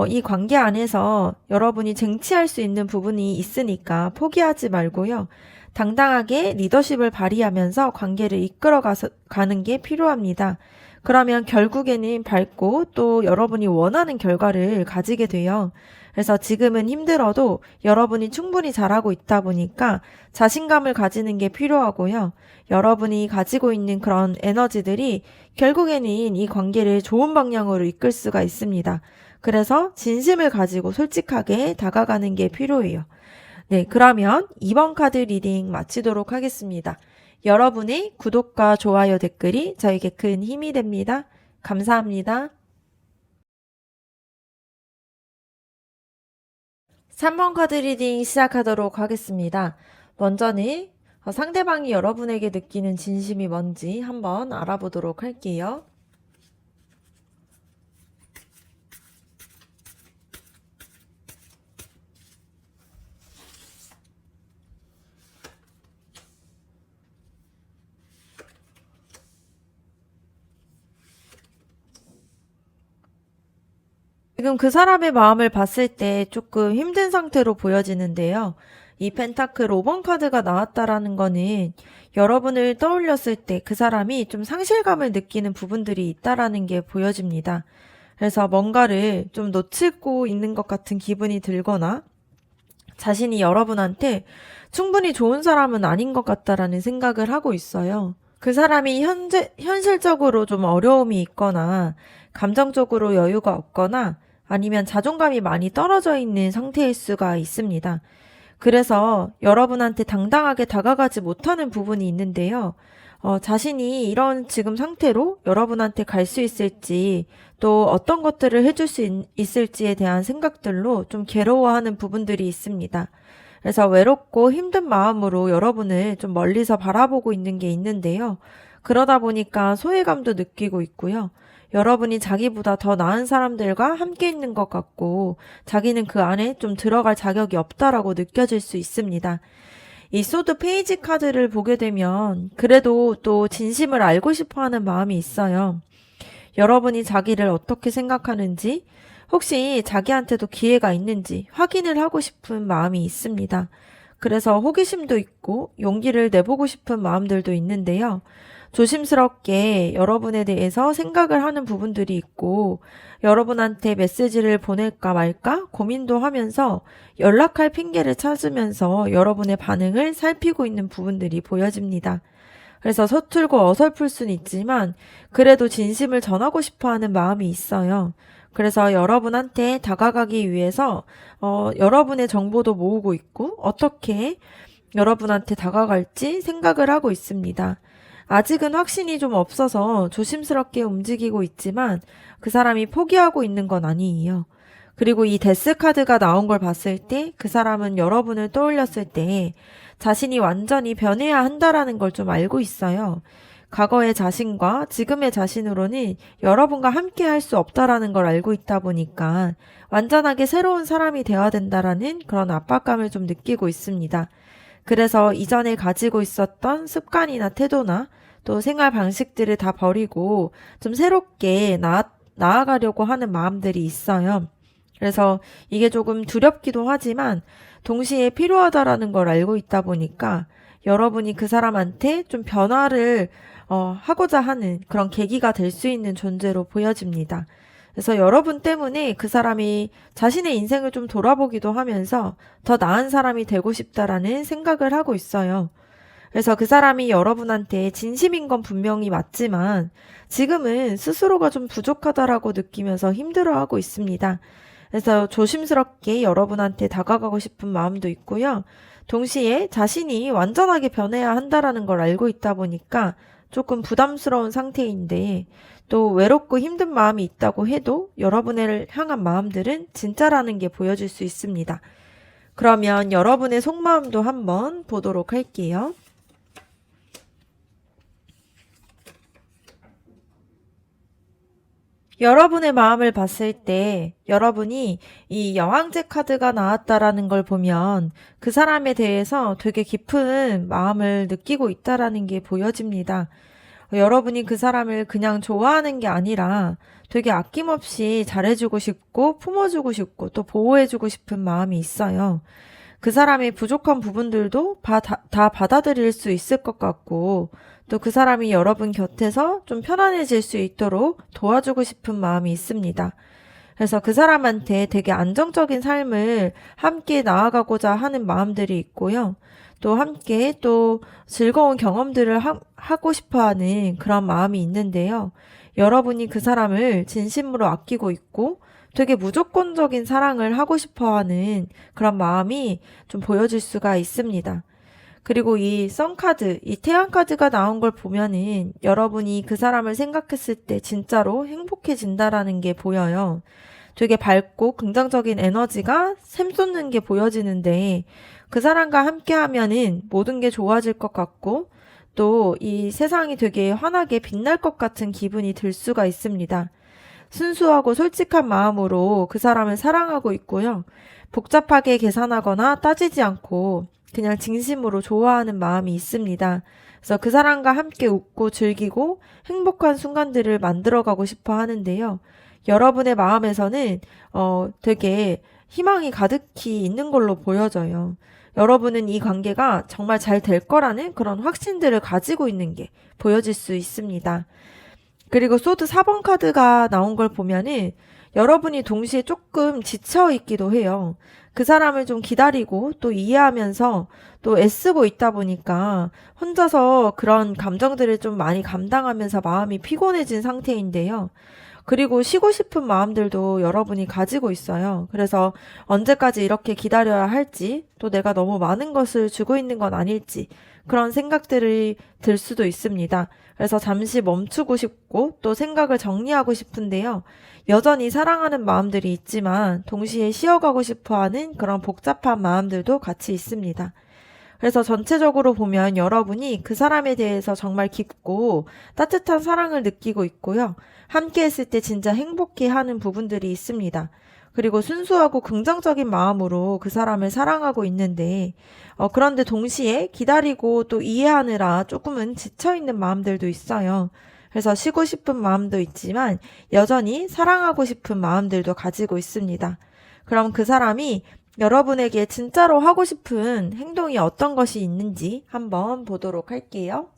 이 관계 안에서 여러분이 쟁취할 수 있는 부분이 있으니까 포기하지 말고요. 당당하게 리더십을 발휘하면서 관계를 이끌어 가는 게 필요합니다. 그러면 결국에는 밝고 또 여러분이 원하는 결과를 가지게 돼요. 그래서 지금은 힘들어도 여러분이 충분히 잘하고 있다 보니까 자신감을 가지는 게 필요하고요. 여러분이 가지고 있는 그런 에너지들이 결국에는 이 관계를 좋은 방향으로 이끌 수가 있습니다. 그래서 진심을 가지고 솔직하게 다가가는 게 필요해요. 네, 그러면 이번 카드 리딩 마치도록 하겠습니다. 여러분의 구독과 좋아요 댓글이 저에게 큰 힘이 됩니다. 감사합니다. 3번 카드 리딩 시작하도록 하겠습니다. 먼저는 상대방이 여러분에게 느끼는 진심이 뭔지 한번 알아보도록 할게요. 지금 그 사람의 마음을 봤을 때 조금 힘든 상태로 보여지는데요. 이 펜타클 5번 카드가 나왔다라는 거는 여러분을 떠올렸을 때 그 사람이 좀 상실감을 느끼는 부분들이 있다라는 게 보여집니다. 그래서 뭔가를 좀 놓치고 있는 것 같은 기분이 들거나 자신이 여러분한테 충분히 좋은 사람은 아닌 것 같다라는 생각을 하고 있어요. 그 사람이 현실적으로 좀 어려움이 있거나 감정적으로 여유가 없거나 아니면 자존감이 많이 떨어져 있는 상태일 수가 있습니다. 그래서 여러분한테 당당하게 다가가지 못하는 부분이 있는데요. 자신이 이런 지금 상태로 여러분한테 갈 수 있을지 또 어떤 것들을 해줄 수 있을지에 대한 생각들로 좀 괴로워하는 부분들이 있습니다. 그래서 외롭고 힘든 마음으로 여러분을 좀 멀리서 바라보고 있는 게 있는데요. 그러다 보니까 소외감도 느끼고 있고요. 여러분이 자기보다 더 나은 사람들과 함께 있는 것 같고 자기는 그 안에 좀 들어갈 자격이 없다라고 느껴질 수 있습니다. 이 소드 페이지 카드를 보게 되면 그래도 또 진심을 알고 싶어 하는 마음이 있어요. 여러분이 자기를 어떻게 생각하는지, 혹시 자기한테도 기회가 있는지 확인을 하고 싶은 마음이 있습니다. 그래서 호기심도 있고 용기를 내보고 싶은 마음들도 있는데요. 조심스럽게 여러분에 대해서 생각을 하는 부분들이 있고 여러분한테 메시지를 보낼까 말까 고민도 하면서 연락할 핑계를 찾으면서 여러분의 반응을 살피고 있는 부분들이 보여집니다. 그래서 서툴고 어설플 수는 있지만 그래도 진심을 전하고 싶어 하는 마음이 있어요. 그래서 여러분한테 다가가기 위해서 여러분의 정보도 모으고 있고 어떻게 여러분한테 다가갈지 생각을 하고 있습니다. 아직은 확신이 좀 없어서 조심스럽게 움직이고 있지만 그 사람이 포기하고 있는 건 아니에요. 그리고 이 데스 카드가 나온 걸 봤을 때 그 사람은 여러분을 떠올렸을 때 자신이 완전히 변해야 한다라는 걸 좀 알고 있어요. 과거의 자신과 지금의 자신으로는 여러분과 함께 할 수 없다라는 걸 알고 있다 보니까 완전하게 새로운 사람이 되어야 된다라는 그런 압박감을 좀 느끼고 있습니다. 그래서 이전에 가지고 있었던 습관이나 태도나 또 생활 방식들을 다 버리고 좀 새롭게 나아가려고 하는 마음들이 있어요. 그래서 이게 조금 두렵기도 하지만 동시에 필요하다라는 걸 알고 있다 보니까 여러분이 그 사람한테 좀 변화를 하고자 하는 그런 계기가 될 수 있는 존재로 보여집니다. 그래서 여러분 때문에 그 사람이 자신의 인생을 좀 돌아보기도 하면서 더 나은 사람이 되고 싶다라는 생각을 하고 있어요. 그래서 그 사람이 여러분한테 진심인 건 분명히 맞지만 지금은 스스로가 좀 부족하다라고 느끼면서 힘들어하고 있습니다. 그래서 조심스럽게 여러분한테 다가가고 싶은 마음도 있고요. 동시에 자신이 완전하게 변해야 한다라는 걸 알고 있다 보니까 조금 부담스러운 상태인데 또 외롭고 힘든 마음이 있다고 해도 여러분을 향한 마음들은 진짜라는 게 보여질 수 있습니다. 그러면 여러분의 속마음도 한번 보도록 할게요. 여러분의 마음을 봤을 때 여러분이 이 여왕제 카드가 나왔다라는 걸 보면 그 사람에 대해서 되게 깊은 마음을 느끼고 있다라는 게 보여집니다. 여러분이 그 사람을 그냥 좋아하는 게 아니라 되게 아낌없이 잘해주고 싶고 품어주고 싶고 또 보호해주고 싶은 마음이 있어요. 그 사람의 부족한 부분들도 다 받아들일 수 있을 것 같고 또 그 사람이 여러분 곁에서 좀 편안해질 수 있도록 도와주고 싶은 마음이 있습니다. 그래서 그 사람한테 되게 안정적인 삶을 함께 나아가고자 하는 마음들이 있고요. 또 함께 또 즐거운 경험들을 하고 싶어 하는 그런 마음이 있는데요. 여러분이 그 사람을 진심으로 아끼고 있고 되게 무조건적인 사랑을 하고 싶어 하는 그런 마음이 좀 보여질 수가 있습니다. 그리고 이 썬카드, 이 태양카드가 나온 걸 보면은 여러분이 그 사람을 생각했을 때 진짜로 행복해진다라는 게 보여요. 되게 밝고 긍정적인 에너지가 샘솟는 게 보여지는데 그 사람과 함께 하면은 모든 게 좋아질 것 같고 또 이 세상이 되게 환하게 빛날 것 같은 기분이 들 수가 있습니다. 순수하고 솔직한 마음으로 그 사람을 사랑하고 있고요. 복잡하게 계산하거나 따지지 않고 그냥 진심으로 좋아하는 마음이 있습니다. 그래서 그 사람과 함께 웃고 즐기고 행복한 순간들을 만들어가고 싶어 하는데요. 여러분의 마음에서는 되게 희망이 가득히 있는 걸로 보여져요. 여러분은 이 관계가 정말 잘 될 거라는 그런 확신들을 가지고 있는 게 보여질 수 있습니다. 그리고 소드 4번 카드가 나온 걸 보면은 여러분이 동시에 조금 지쳐 있기도 해요. 그 사람을 좀 기다리고 또 이해하면서 또 애쓰고 있다 보니까 혼자서 그런 감정들을 좀 많이 감당하면서 마음이 피곤해진 상태인데요. 그리고 쉬고 싶은 마음들도 여러분이 가지고 있어요. 그래서 언제까지 이렇게 기다려야 할지, 또 내가 너무 많은 것을 주고 있는 건 아닐지, 그런 생각들이 들 수도 있습니다. 그래서 잠시 멈추고 싶고, 또 생각을 정리하고 싶은데요. 여전히 사랑하는 마음들이 있지만, 동시에 쉬어가고 싶어 하는 그런 복잡한 마음들도 같이 있습니다. 그래서 전체적으로 보면 여러분이 그 사람에 대해서 정말 깊고 따뜻한 사랑을 느끼고 있고요. 함께 했을 때 진짜 행복해 하는 부분들이 있습니다. 그리고 순수하고 긍정적인 마음으로 그 사람을 사랑하고 있는데, 그런데 동시에 기다리고 또 이해하느라 조금은 지쳐있는 마음들도 있어요. 그래서 쉬고 싶은 마음도 있지만 여전히 사랑하고 싶은 마음들도 가지고 있습니다. 그럼 그 사람이 여러분에게 진짜로 하고 싶은 행동이 어떤 것이 있는지 한번 보도록 할게요.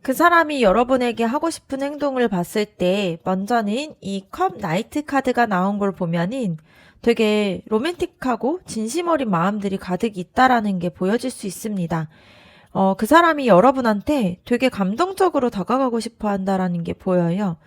그 사람이 여러분에게 하고 싶은 행동을 봤을 때 먼저는 이 컵 나이트 카드가 나온 걸 보면은 되게 로맨틱하고 진심 어린 마음들이 가득 있다라는 게 보여질 수 있습니다. 그 사람이 여러분한테 되게 감동적으로 다가가고 싶어 한다라는 게 보여요.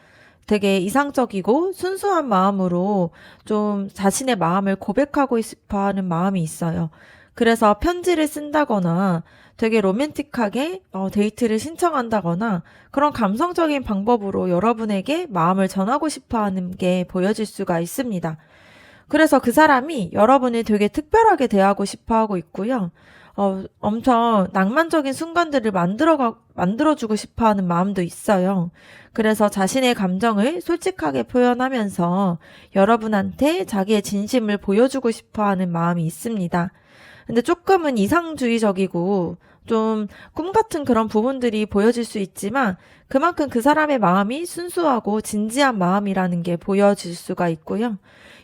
되게 이상적이고 순수한 마음으로 좀 자신의 마음을 고백하고 싶어 하는 마음이 있어요. 그래서 편지를 쓴다거나 되게 로맨틱하게 데이트를 신청한다거나 그런 감성적인 방법으로 여러분에게 마음을 전하고 싶어 하는 게 보여질 수가 있습니다. 그래서 그 사람이 여러분을 되게 특별하게 대하고 싶어 하고 있고요. 엄청 낭만적인 순간들을 만들어주고 싶어 하는 마음도 있어요. 그래서 자신의 감정을 솔직하게 표현하면서 여러분한테 자기의 진심을 보여주고 싶어 하는 마음이 있습니다. 근데 조금은 이상주의적이고 좀 꿈같은 그런 부분들이 보여질 수 있지만 그만큼 그 사람의 마음이 순수하고 진지한 마음이라는 게 보여질 수가 있고요.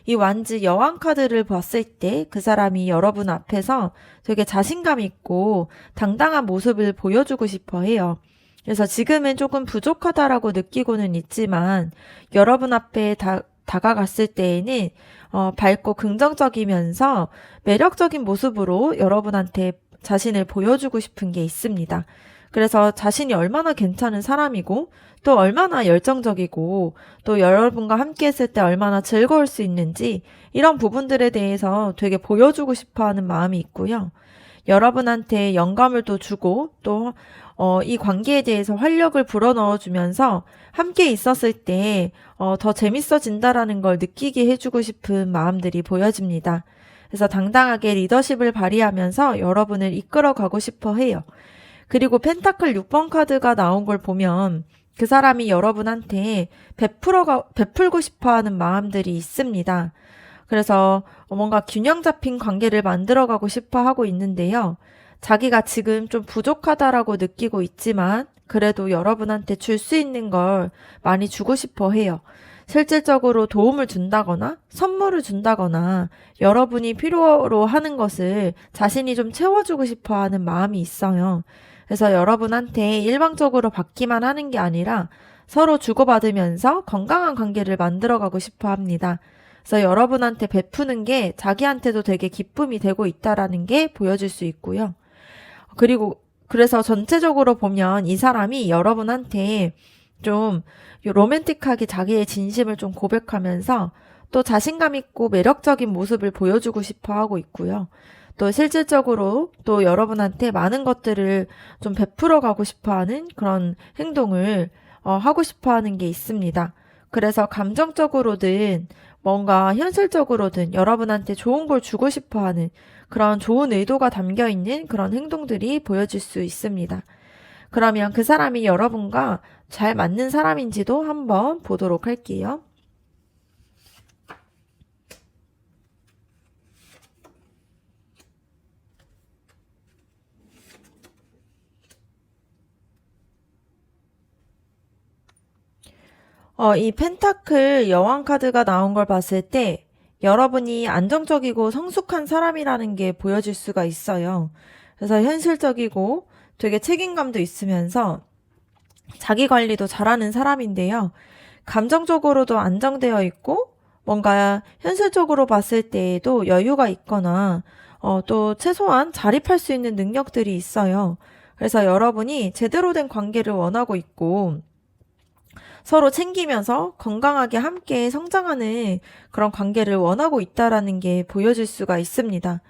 이 완지 여왕 카드를 봤을 때 그 사람이 여러분 앞에서 되게 자신감 있고 당당한 모습을 보여주고 싶어 해요. 그래서 지금은 조금 부족하다라고 느끼고는 있지만 여러분 앞에 다가갔을 때에는 밝고 긍정적이면서 매력적인 모습으로 여러분한테 자신을 보여주고 싶은 게 있습니다. 그래서 자신이 얼마나 괜찮은 사람이고 또 얼마나 열정적이고 또 여러분과 함께 했을 때 얼마나 즐거울 수 있는지 이런 부분들에 대해서 되게 보여주고 싶어 하는 마음이 있고요. 여러분한테 영감을 또 주고 또 이 관계에 대해서 활력을 불어넣어 주면서 함께 있었을 때 더 재밌어진다라는 걸 느끼게 해주고 싶은 마음들이 보여집니다. 그래서 당당하게 리더십을 발휘하면서 여러분을 이끌어 가고 싶어 해요. 그리고 펜타클 6번 카드가 나온 걸 보면 그 사람이 여러분한테 베풀고 싶어 하는 마음들이 있습니다. 그래서 뭔가 균형 잡힌 관계를 만들어가고 싶어 하고 있는데요. 자기가 지금 좀 부족하다라고 느끼고 있지만 그래도 여러분한테 줄 수 있는 걸 많이 주고 싶어 해요. 실질적으로 도움을 준다거나 선물을 준다거나 여러분이 필요로 하는 것을 자신이 좀 채워주고 싶어 하는 마음이 있어요. 그래서 여러분한테 일방적으로 받기만 하는 게 아니라 서로 주고받으면서 건강한 관계를 만들어가고 싶어 합니다. 그래서 여러분한테 베푸는 게 자기한테도 되게 기쁨이 되고 있다라는 게 보여질 수 있고요. 그래서 전체적으로 보면 이 사람이 여러분한테 좀 로맨틱하게 자기의 진심을 좀 고백하면서 또 자신감 있고 매력적인 모습을 보여주고 싶어 하고 있고요. 또 실질적으로 또 여러분한테 많은 것들을 좀 베풀어 가고 싶어 하는 그런 행동을 하고 싶어 하는 게 있습니다. 그래서 감정적으로든 뭔가 현실적으로든 여러분한테 좋은 걸 주고 싶어 하는 그런 좋은 의도가 담겨 있는 그런 행동들이 보여질 수 있습니다. 그러면 그 사람이 여러분과 잘 맞는 사람인지도 한번 보도록 할게요. 이 펜타클 여왕 카드가 나온 걸 봤을 때 여러분이 안정적이고 성숙한 사람이라는 게 보여질 수가 있어요. 그래서 현실적이고 되게 책임감도 있으면서 자기 관리도 잘하는 사람인데요. 감정적으로도 안정되어 있고 뭔가 현실적으로 봤을 때에도 여유가 있거나 또 최소한 자립할 수 있는 능력들이 있어요. 그래서 여러분이 제대로 된 관계를 원하고 있고 서로 챙기면서 건강하게 함께 성장하는 그런 관계를 원하고 있다라는 게 보여질 수가 있습니다.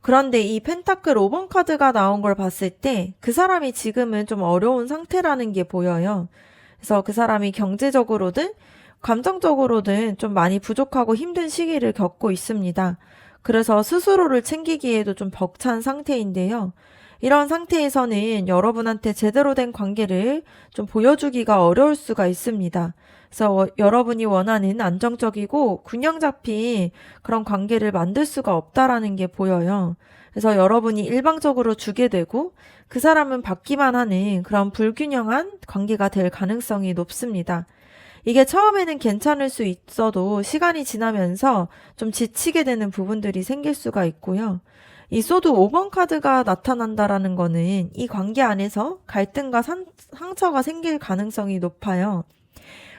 그런데 이 펜타클 5번 카드가 나온 걸 봤을 때 그 사람이 지금은 좀 어려운 상태라는 게 보여요. 그래서 그 사람이 경제적으로든 감정적으로든 좀 많이 부족하고 힘든 시기를 겪고 있습니다. 그래서 스스로를 챙기기에도 좀 벅찬 상태인데요. 이런 상태에서는 여러분한테 제대로 된 관계를 좀 보여주기가 어려울 수가 있습니다. 그래서 여러분이 원하는 안정적이고 균형 잡힌 그런 관계를 만들 수가 없다라는 게 보여요. 그래서 여러분이 일방적으로 주게 되고 그 사람은 받기만 하는 그런 불균형한 관계가 될 가능성이 높습니다. 이게 처음에는 괜찮을 수 있어도 시간이 지나면서 좀 지치게 되는 부분들이 생길 수가 있고요. 이 소드 5번 카드가 나타난다라는 거는 이 관계 안에서 갈등과 상처가 생길 가능성이 높아요.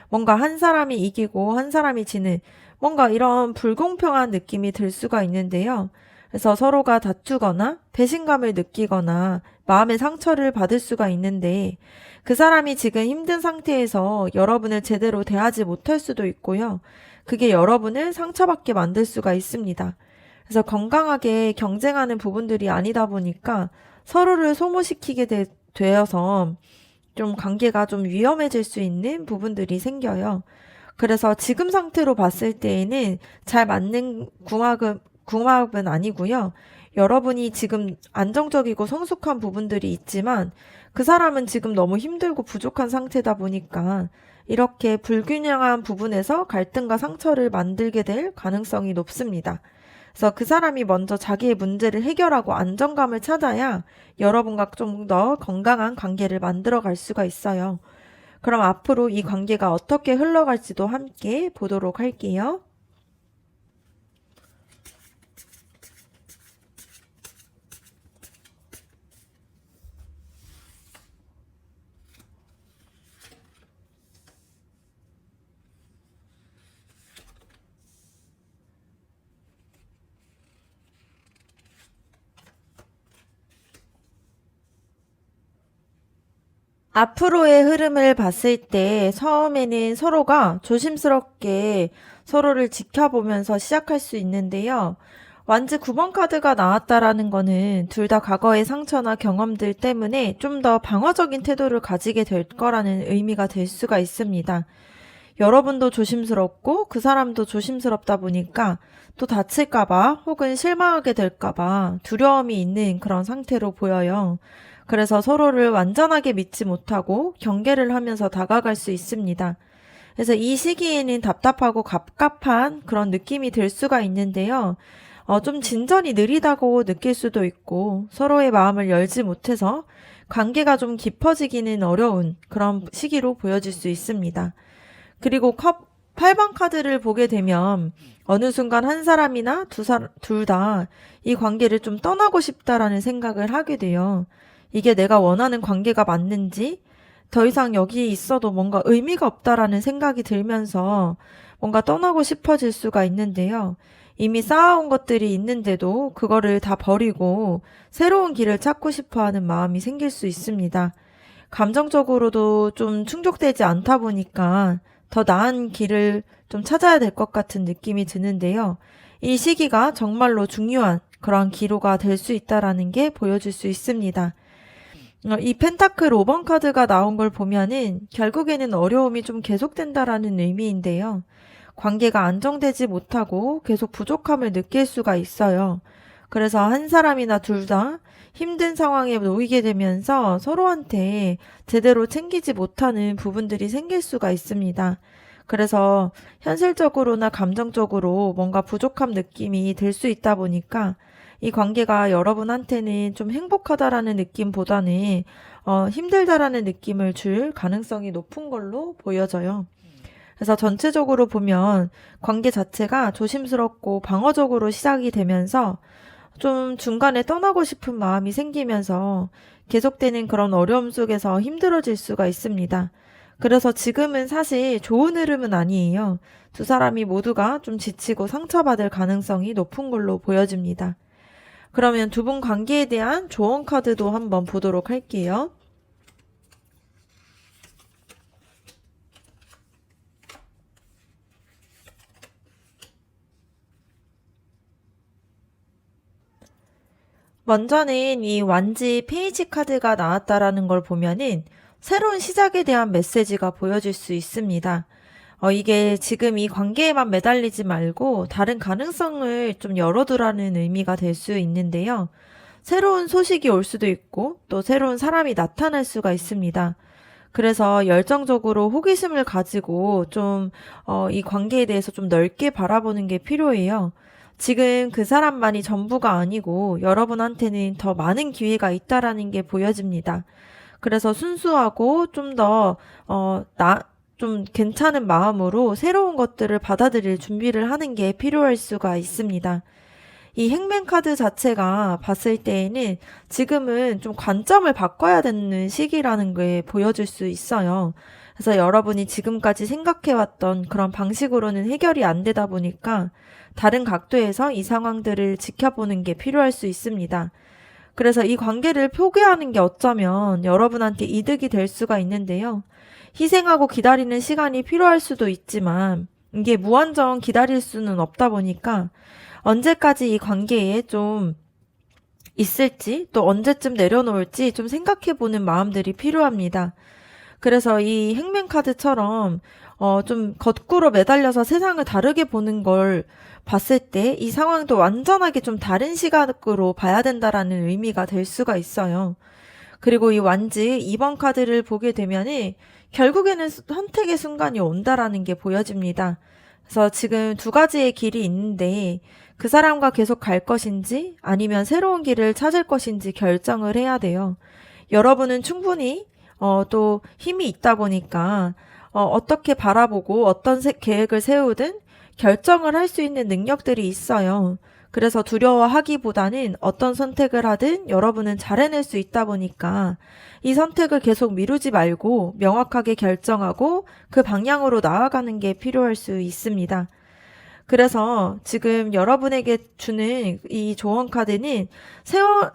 뭔가 한 사람이 이기고 한 사람이 지는 뭔가 이런 불공평한 느낌이 들 수가 있는데요. 그래서 서로가 다투거나 배신감을 느끼거나 마음의 상처를 받을 수가 있는데 그 사람이 지금 힘든 상태에서 여러분을 제대로 대하지 못할 수도 있고요. 그게 여러분을 상처받게 만들 수가 있습니다. 그래서 건강하게 경쟁하는 부분들이 아니다 보니까 서로를 소모시키게 되어서 좀 관계가 좀 위험해질 수 있는 부분들이 생겨요. 그래서 지금 상태로 봤을 때에는 잘 맞는 궁합은 아니고요. 여러분이 지금 안정적이고 성숙한 부분들이 있지만 그 사람은 지금 너무 힘들고 부족한 상태다 보니까 이렇게 불균형한 부분에서 갈등과 상처를 만들게 될 가능성이 높습니다. 그래서 그 사람이 먼저 자기의 문제를 해결하고 안정감을 찾아야 여러분과 좀 더 건강한 관계를 만들어 갈 수가 있어요. 그럼 앞으로 이 관계가 어떻게 흘러갈지도 함께 보도록 할게요. 앞으로의 흐름을 봤을 때 처음에는 서로가 조심스럽게 서로를 지켜보면서 시작할 수 있는데요. 완즈 9번 카드가 나왔다라는 거는 둘 다 과거의 상처나 경험들 때문에 좀 더 방어적인 태도를 가지게 될 거라는 의미가 될 수가 있습니다. 여러분도 조심스럽고 그 사람도 조심스럽다 보니까 또 다칠까봐 혹은 실망하게 될까봐 두려움이 있는 그런 상태로 보여요. 그래서 서로를 완전하게 믿지 못하고 경계를 하면서 다가갈 수 있습니다. 그래서 이 시기에는 답답하고 갑갑한 그런 느낌이 들 수가 있는데요. 좀 진전이 느리다고 느낄 수도 있고 서로의 마음을 열지 못해서 관계가 좀 깊어지기는 어려운 그런 시기로 보여질 수 있습니다. 그리고 컵 8번 카드를 보게 되면 어느 순간 한 사람이나 둘 다 이 관계를 좀 떠나고 싶다라는 생각을 하게 돼요. 이게 내가 원하는 관계가 맞는지, 더 이상 여기 있어도 뭔가 의미가 없다라는 생각이 들면서 뭔가 떠나고 싶어질 수가 있는데요. 이미 쌓아온 것들이 있는데도 그거를 다 버리고 새로운 길을 찾고 싶어 하는 마음이 생길 수 있습니다. 감정적으로도 좀 충족되지 않다 보니까 더 나은 길을 좀 찾아야 될 것 같은 느낌이 드는데요. 이 시기가 정말로 중요한 그런 기로가 될 수 있다라는 게 보여줄 수 있습니다. 이 펜타클 5번 카드가 나온 걸 보면은 결국에는 어려움이 좀 계속된다라는 의미인데요. 관계가 안정되지 못하고 계속 부족함을 느낄 수가 있어요. 그래서 한 사람이나 둘 다 힘든 상황에 놓이게 되면서 서로한테 제대로 챙기지 못하는 부분들이 생길 수가 있습니다. 그래서 현실적으로나 감정적으로 뭔가 부족함 느낌이 들 수 있다 보니까 이 관계가 여러분한테는 좀 행복하다라는 느낌보다는 힘들다라는 느낌을 줄 가능성이 높은 걸로 보여져요. 그래서 전체적으로 보면 관계 자체가 조심스럽고 방어적으로 시작이 되면서 좀 중간에 떠나고 싶은 마음이 생기면서 계속되는 그런 어려움 속에서 힘들어질 수가 있습니다. 그래서 지금은 사실 좋은 흐름은 아니에요. 두 사람이 모두가 좀 지치고 상처받을 가능성이 높은 걸로 보여집니다. 그러면 두 분 관계에 대한 조언 카드도 한번 보도록 할게요. 먼저는 이 완지 페이지 카드가 나왔다라는 걸 보면은 새로운 시작에 대한 메시지가 보여질 수 있습니다. 이게 지금 이 관계에만 매달리지 말고 다른 가능성을 좀 열어두라는 의미가 될 수 있는데요. 새로운 소식이 올 수도 있고 또 새로운 사람이 나타날 수가 있습니다. 그래서 열정적으로 호기심을 가지고 좀, 이 관계에 대해서 좀 넓게 바라보는 게 필요해요. 지금 그 사람만이 전부가 아니고 여러분한테는 더 많은 기회가 있다라는 게 보여집니다. 그래서 순수하고 좀 더, 좀 괜찮은 마음으로 새로운 것들을 받아들일 준비를 하는 게 필요할 수가 있습니다. 이 행맨 카드 자체가 봤을 때에는 지금은 좀 관점을 바꿔야 되는 시기라는 게 보여줄 수 있어요. 그래서 여러분이 지금까지 생각해왔던 그런 방식으로는 해결이 안 되다 보니까 다른 각도에서 이 상황들을 지켜보는 게 필요할 수 있습니다. 그래서 이 관계를 포기하는 게 어쩌면 여러분한테 이득이 될 수가 있는데요. 희생하고 기다리는 시간이 필요할 수도 있지만 이게 무한정 기다릴 수는 없다 보니까 언제까지 이 관계에 좀 있을지 또 언제쯤 내려놓을지 좀 생각해보는 마음들이 필요합니다. 그래서 이 행맨 카드처럼 좀 거꾸로 매달려서 세상을 다르게 보는 걸 봤을 때 이 상황도 완전하게 좀 다른 시각으로 봐야 된다라는 의미가 될 수가 있어요. 그리고 이 완지 2번 카드를 보게 되면은 결국에는 선택의 순간이 온다라는 게 보여집니다. 그래서 지금 두 가지의 길이 있는데 그 사람과 계속 갈 것인지 아니면 새로운 길을 찾을 것인지 결정을 해야 돼요. 여러분은 충분히 또 힘이 있다 보니까 어떻게 바라보고 어떤 계획을 세우든 결정을 할 수 있는 능력들이 있어요. 그래서 두려워하기보다는 어떤 선택을 하든 여러분은 잘 해낼 수 있다 보니까 이 선택을 계속 미루지 말고 명확하게 결정하고 그 방향으로 나아가는 게 필요할 수 있습니다. 그래서 지금 여러분에게 주는 이 조언 카드는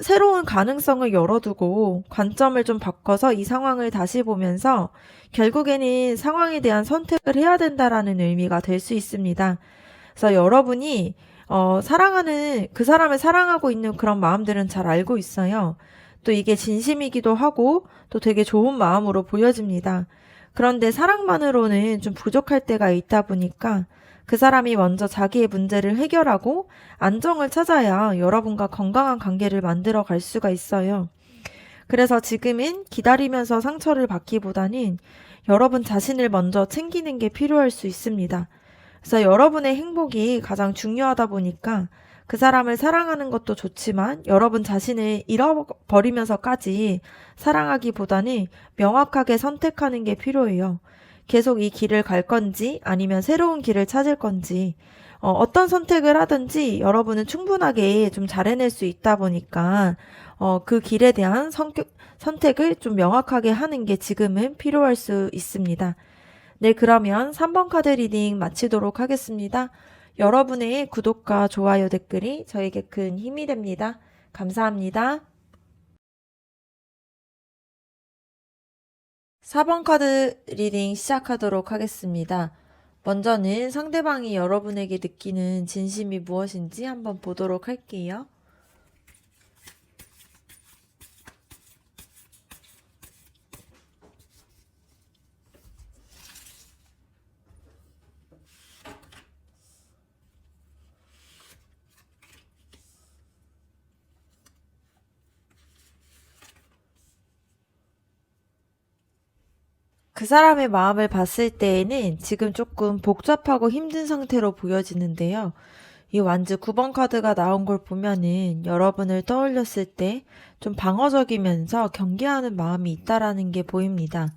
새로운 가능성을 열어두고 관점을 좀 바꿔서 이 상황을 다시 보면서 결국에는 상황에 대한 선택을 해야 된다라는 의미가 될 수 있습니다. 그래서 여러분이 사랑하는 그 사람을 사랑하고 있는 그런 마음들은 잘 알고 있어요. 또 이게 진심이기도 하고 또 되게 좋은 마음으로 보여집니다. 그런데 사랑만으로는 좀 부족할 때가 있다 보니까 그 사람이 먼저 자기의 문제를 해결하고 안정을 찾아야 여러분과 건강한 관계를 만들어 갈 수가 있어요. 그래서 지금은 기다리면서 상처를 받기보다는 여러분 자신을 먼저 챙기는 게 필요할 수 있습니다. 그래서 여러분의 행복이 가장 중요하다 보니까 그 사람을 사랑하는 것도 좋지만 여러분 자신을 잃어버리면서까지 사랑하기보다는 명확하게 선택하는 게 필요해요. 계속 이 길을 갈 건지 아니면 새로운 길을 찾을 건지 어떤 선택을 하든지 여러분은 충분하게 좀 잘 해낼 수 있다 보니까 그 길에 대한 선택을 좀 명확하게 하는 게 지금은 필요할 수 있습니다. 네, 그러면 3번 카드 리딩 마치도록 하겠습니다. 여러분의 구독과 좋아요 댓글이 저에게 큰 힘이 됩니다. 감사합니다. 4번 카드 리딩 시작하도록 하겠습니다. 먼저는 상대방이 여러분에게 느끼는 진심이 무엇인지 한번 보도록 할게요. 그 사람의 마음을 봤을 때에는 지금 조금 복잡하고 힘든 상태로 보여지는데요. 이 완즈 9번 카드가 나온 걸 보면은 여러분을 떠올렸을 때 좀 방어적이면서 경계하는 마음이 있다라는 게 보입니다.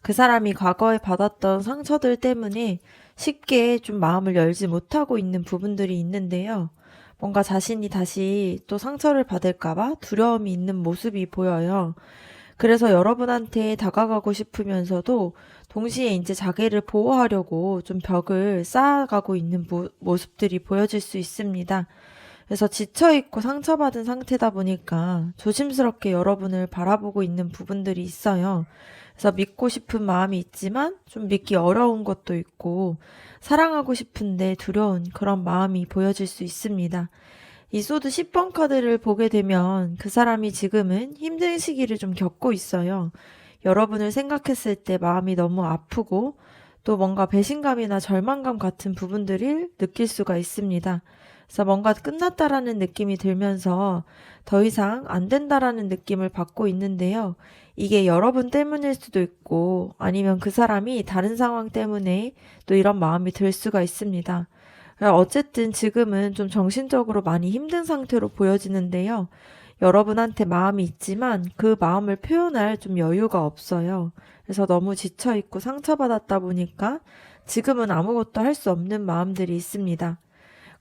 그 사람이 과거에 받았던 상처들 때문에 쉽게 좀 마음을 열지 못하고 있는 부분들이 있는데요. 뭔가 자신이 다시 또 상처를 받을까봐 두려움이 있는 모습이 보여요. 그래서 여러분한테 다가가고 싶으면서도 동시에 이제 자기를 보호하려고 좀 벽을 쌓아가고 있는 모습들이 보여질 수 있습니다. 그래서 지쳐있고 상처받은 상태다 보니까 조심스럽게 여러분을 바라보고 있는 부분들이 있어요. 그래서 믿고 싶은 마음이 있지만 좀 믿기 어려운 것도 있고 사랑하고 싶은데 두려운 그런 마음이 보여질 수 있습니다. 이 소드 10번 카드를 보게 되면 그 사람이 지금은 힘든 시기를 좀 겪고 있어요. 여러분을 생각했을 때 마음이 너무 아프고 또 뭔가 배신감이나 절망감 같은 부분들을 느낄 수가 있습니다. 그래서 뭔가 끝났다라는 느낌이 들면서 더 이상 안 된다라는 느낌을 받고 있는데요. 이게 여러분 때문일 수도 있고 아니면 그 사람이 다른 상황 때문에 또 이런 마음이 들 수가 있습니다. 어쨌든 지금은 좀 정신적으로 많이 힘든 상태로 보여지는데요. 여러분한테 마음이 있지만 그 마음을 표현할 좀 여유가 없어요. 그래서 너무 지쳐있고 상처받았다 보니까 지금은 아무것도 할 수 없는 마음들이 있습니다.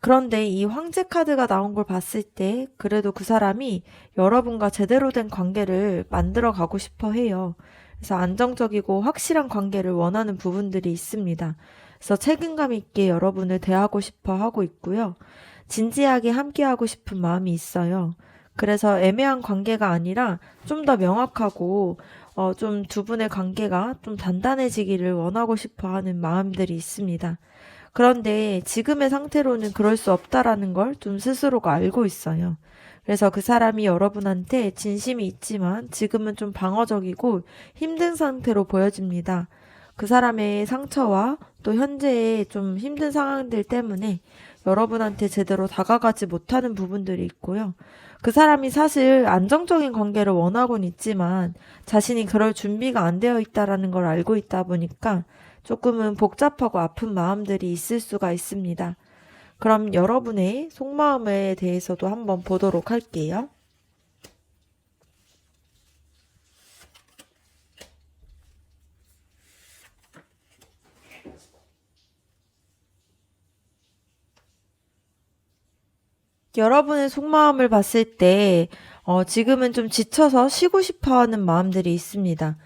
그런데 이 황제 카드가 나온 걸 봤을 때 그래도 그 사람이 여러분과 제대로 된 관계를 만들어 가고 싶어 해요. 그래서 안정적이고 확실한 관계를 원하는 부분들이 있습니다. 그래서 책임감 있게 여러분을 대하고 싶어 하고 있고요. 진지하게 함께하고 싶은 마음이 있어요. 그래서 애매한 관계가 아니라 좀 더 명확하고 좀 두 분의 관계가 좀 단단해지기를 원하고 싶어 하는 마음들이 있습니다. 그런데 지금의 상태로는 그럴 수 없다라는 걸 좀 스스로가 알고 있어요. 그래서 그 사람이 여러분한테 진심이 있지만 지금은 좀 방어적이고 힘든 상태로 보여집니다. 그 사람의 상처와 또 현재의 좀 힘든 상황들 때문에 여러분한테 제대로 다가가지 못하는 부분들이 있고요. 그 사람이 사실 안정적인 관계를 원하곤 있지만 자신이 그럴 준비가 안 되어 있다라는 걸 알고 있다 보니까 조금은 복잡하고 아픈 마음들이 있을 수가 있습니다. 그럼 여러분의 속마음에 대해서도 한번 보도록 할게요. 여러분의 속마음을 봤을 때 지금은 좀 지쳐서 쉬고 싶어 하는 마음들이 있습니다.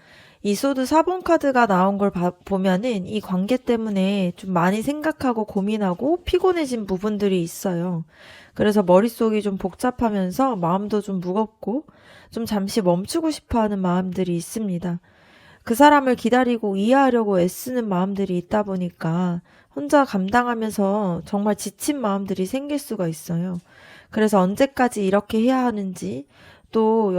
이 소드 4번 카드가 나온 걸 보면은 이 관계 때문에 좀 많이 생각하고 고민하고 피곤해진 부분들이 있어요. 그래서 머릿속이 좀 복잡하면서 마음도 좀 무겁고 좀 잠시 멈추고 싶어 하는 마음들이 있습니다. 그 사람을 기다리고 이해하려고 애쓰는 마음들이 있다 보니까 혼자 감당하면서 정말 지친 마음들이 생길 수가 있어요. 그래서 언제까지 이렇게 해야 하는지 또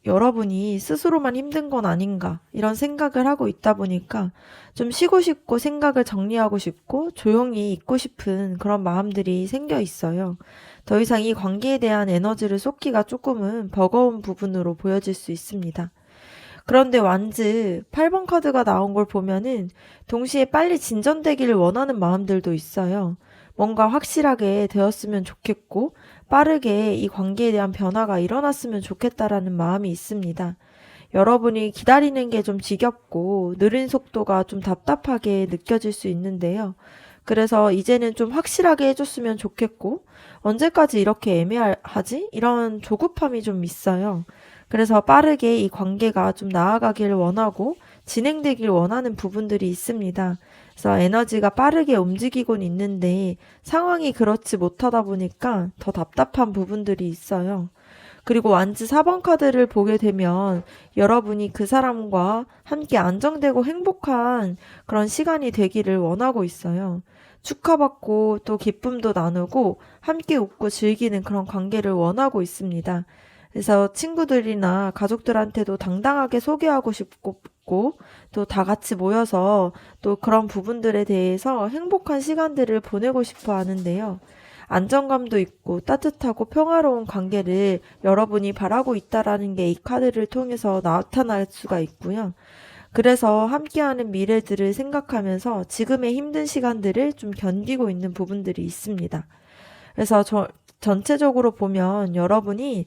여러분이 스스로만 힘든 건 아닌가 이런 생각을 하고 있다 보니까 좀 쉬고 싶고 생각을 정리하고 싶고 조용히 있고 싶은 그런 마음들이 생겨 있어요. 더 이상 이 관계에 대한 에너지를 쏟기가 조금은 버거운 부분으로 보여질 수 있습니다. 그런데 완즈 8번 카드가 나온 걸 보면은 동시에 빨리 진전되기를 원하는 마음들도 있어요. 뭔가 확실하게 되었으면 좋겠고 빠르게 이 관계에 대한 변화가 일어났으면 좋겠다라는 마음이 있습니다. 여러분이 기다리는 게 좀 지겹고 느린 속도가 좀 답답하게 느껴질 수 있는데요. 그래서 이제는 좀 확실하게 해줬으면 좋겠고 언제까지 이렇게 애매하지? 이런 조급함이 좀 있어요. 그래서 빠르게 이 관계가 좀 나아가길 원하고 진행되길 원하는 부분들이 있습니다. 그래서 에너지가 빠르게 움직이곤 있는데 상황이 그렇지 못하다 보니까 더 답답한 부분들이 있어요. 그리고 완즈 4번 카드를 보게 되면 여러분이 그 사람과 함께 안정되고 행복한 그런 시간이 되기를 원하고 있어요. 축하받고 또 기쁨도 나누고 함께 웃고 즐기는 그런 관계를 원하고 있습니다. 그래서 친구들이나 가족들한테도 당당하게 소개하고 싶고 또 다 같이 모여서 또 그런 부분들에 대해서 행복한 시간들을 보내고 싶어 하는데요. 안정감도 있고 따뜻하고 평화로운 관계를 여러분이 바라고 있다라는 게 이 카드를 통해서 나타날 수가 있고요. 그래서 함께하는 미래들을 생각하면서 지금의 힘든 시간들을 좀 견디고 있는 부분들이 있습니다. 그래서 전체적으로 보면 여러분이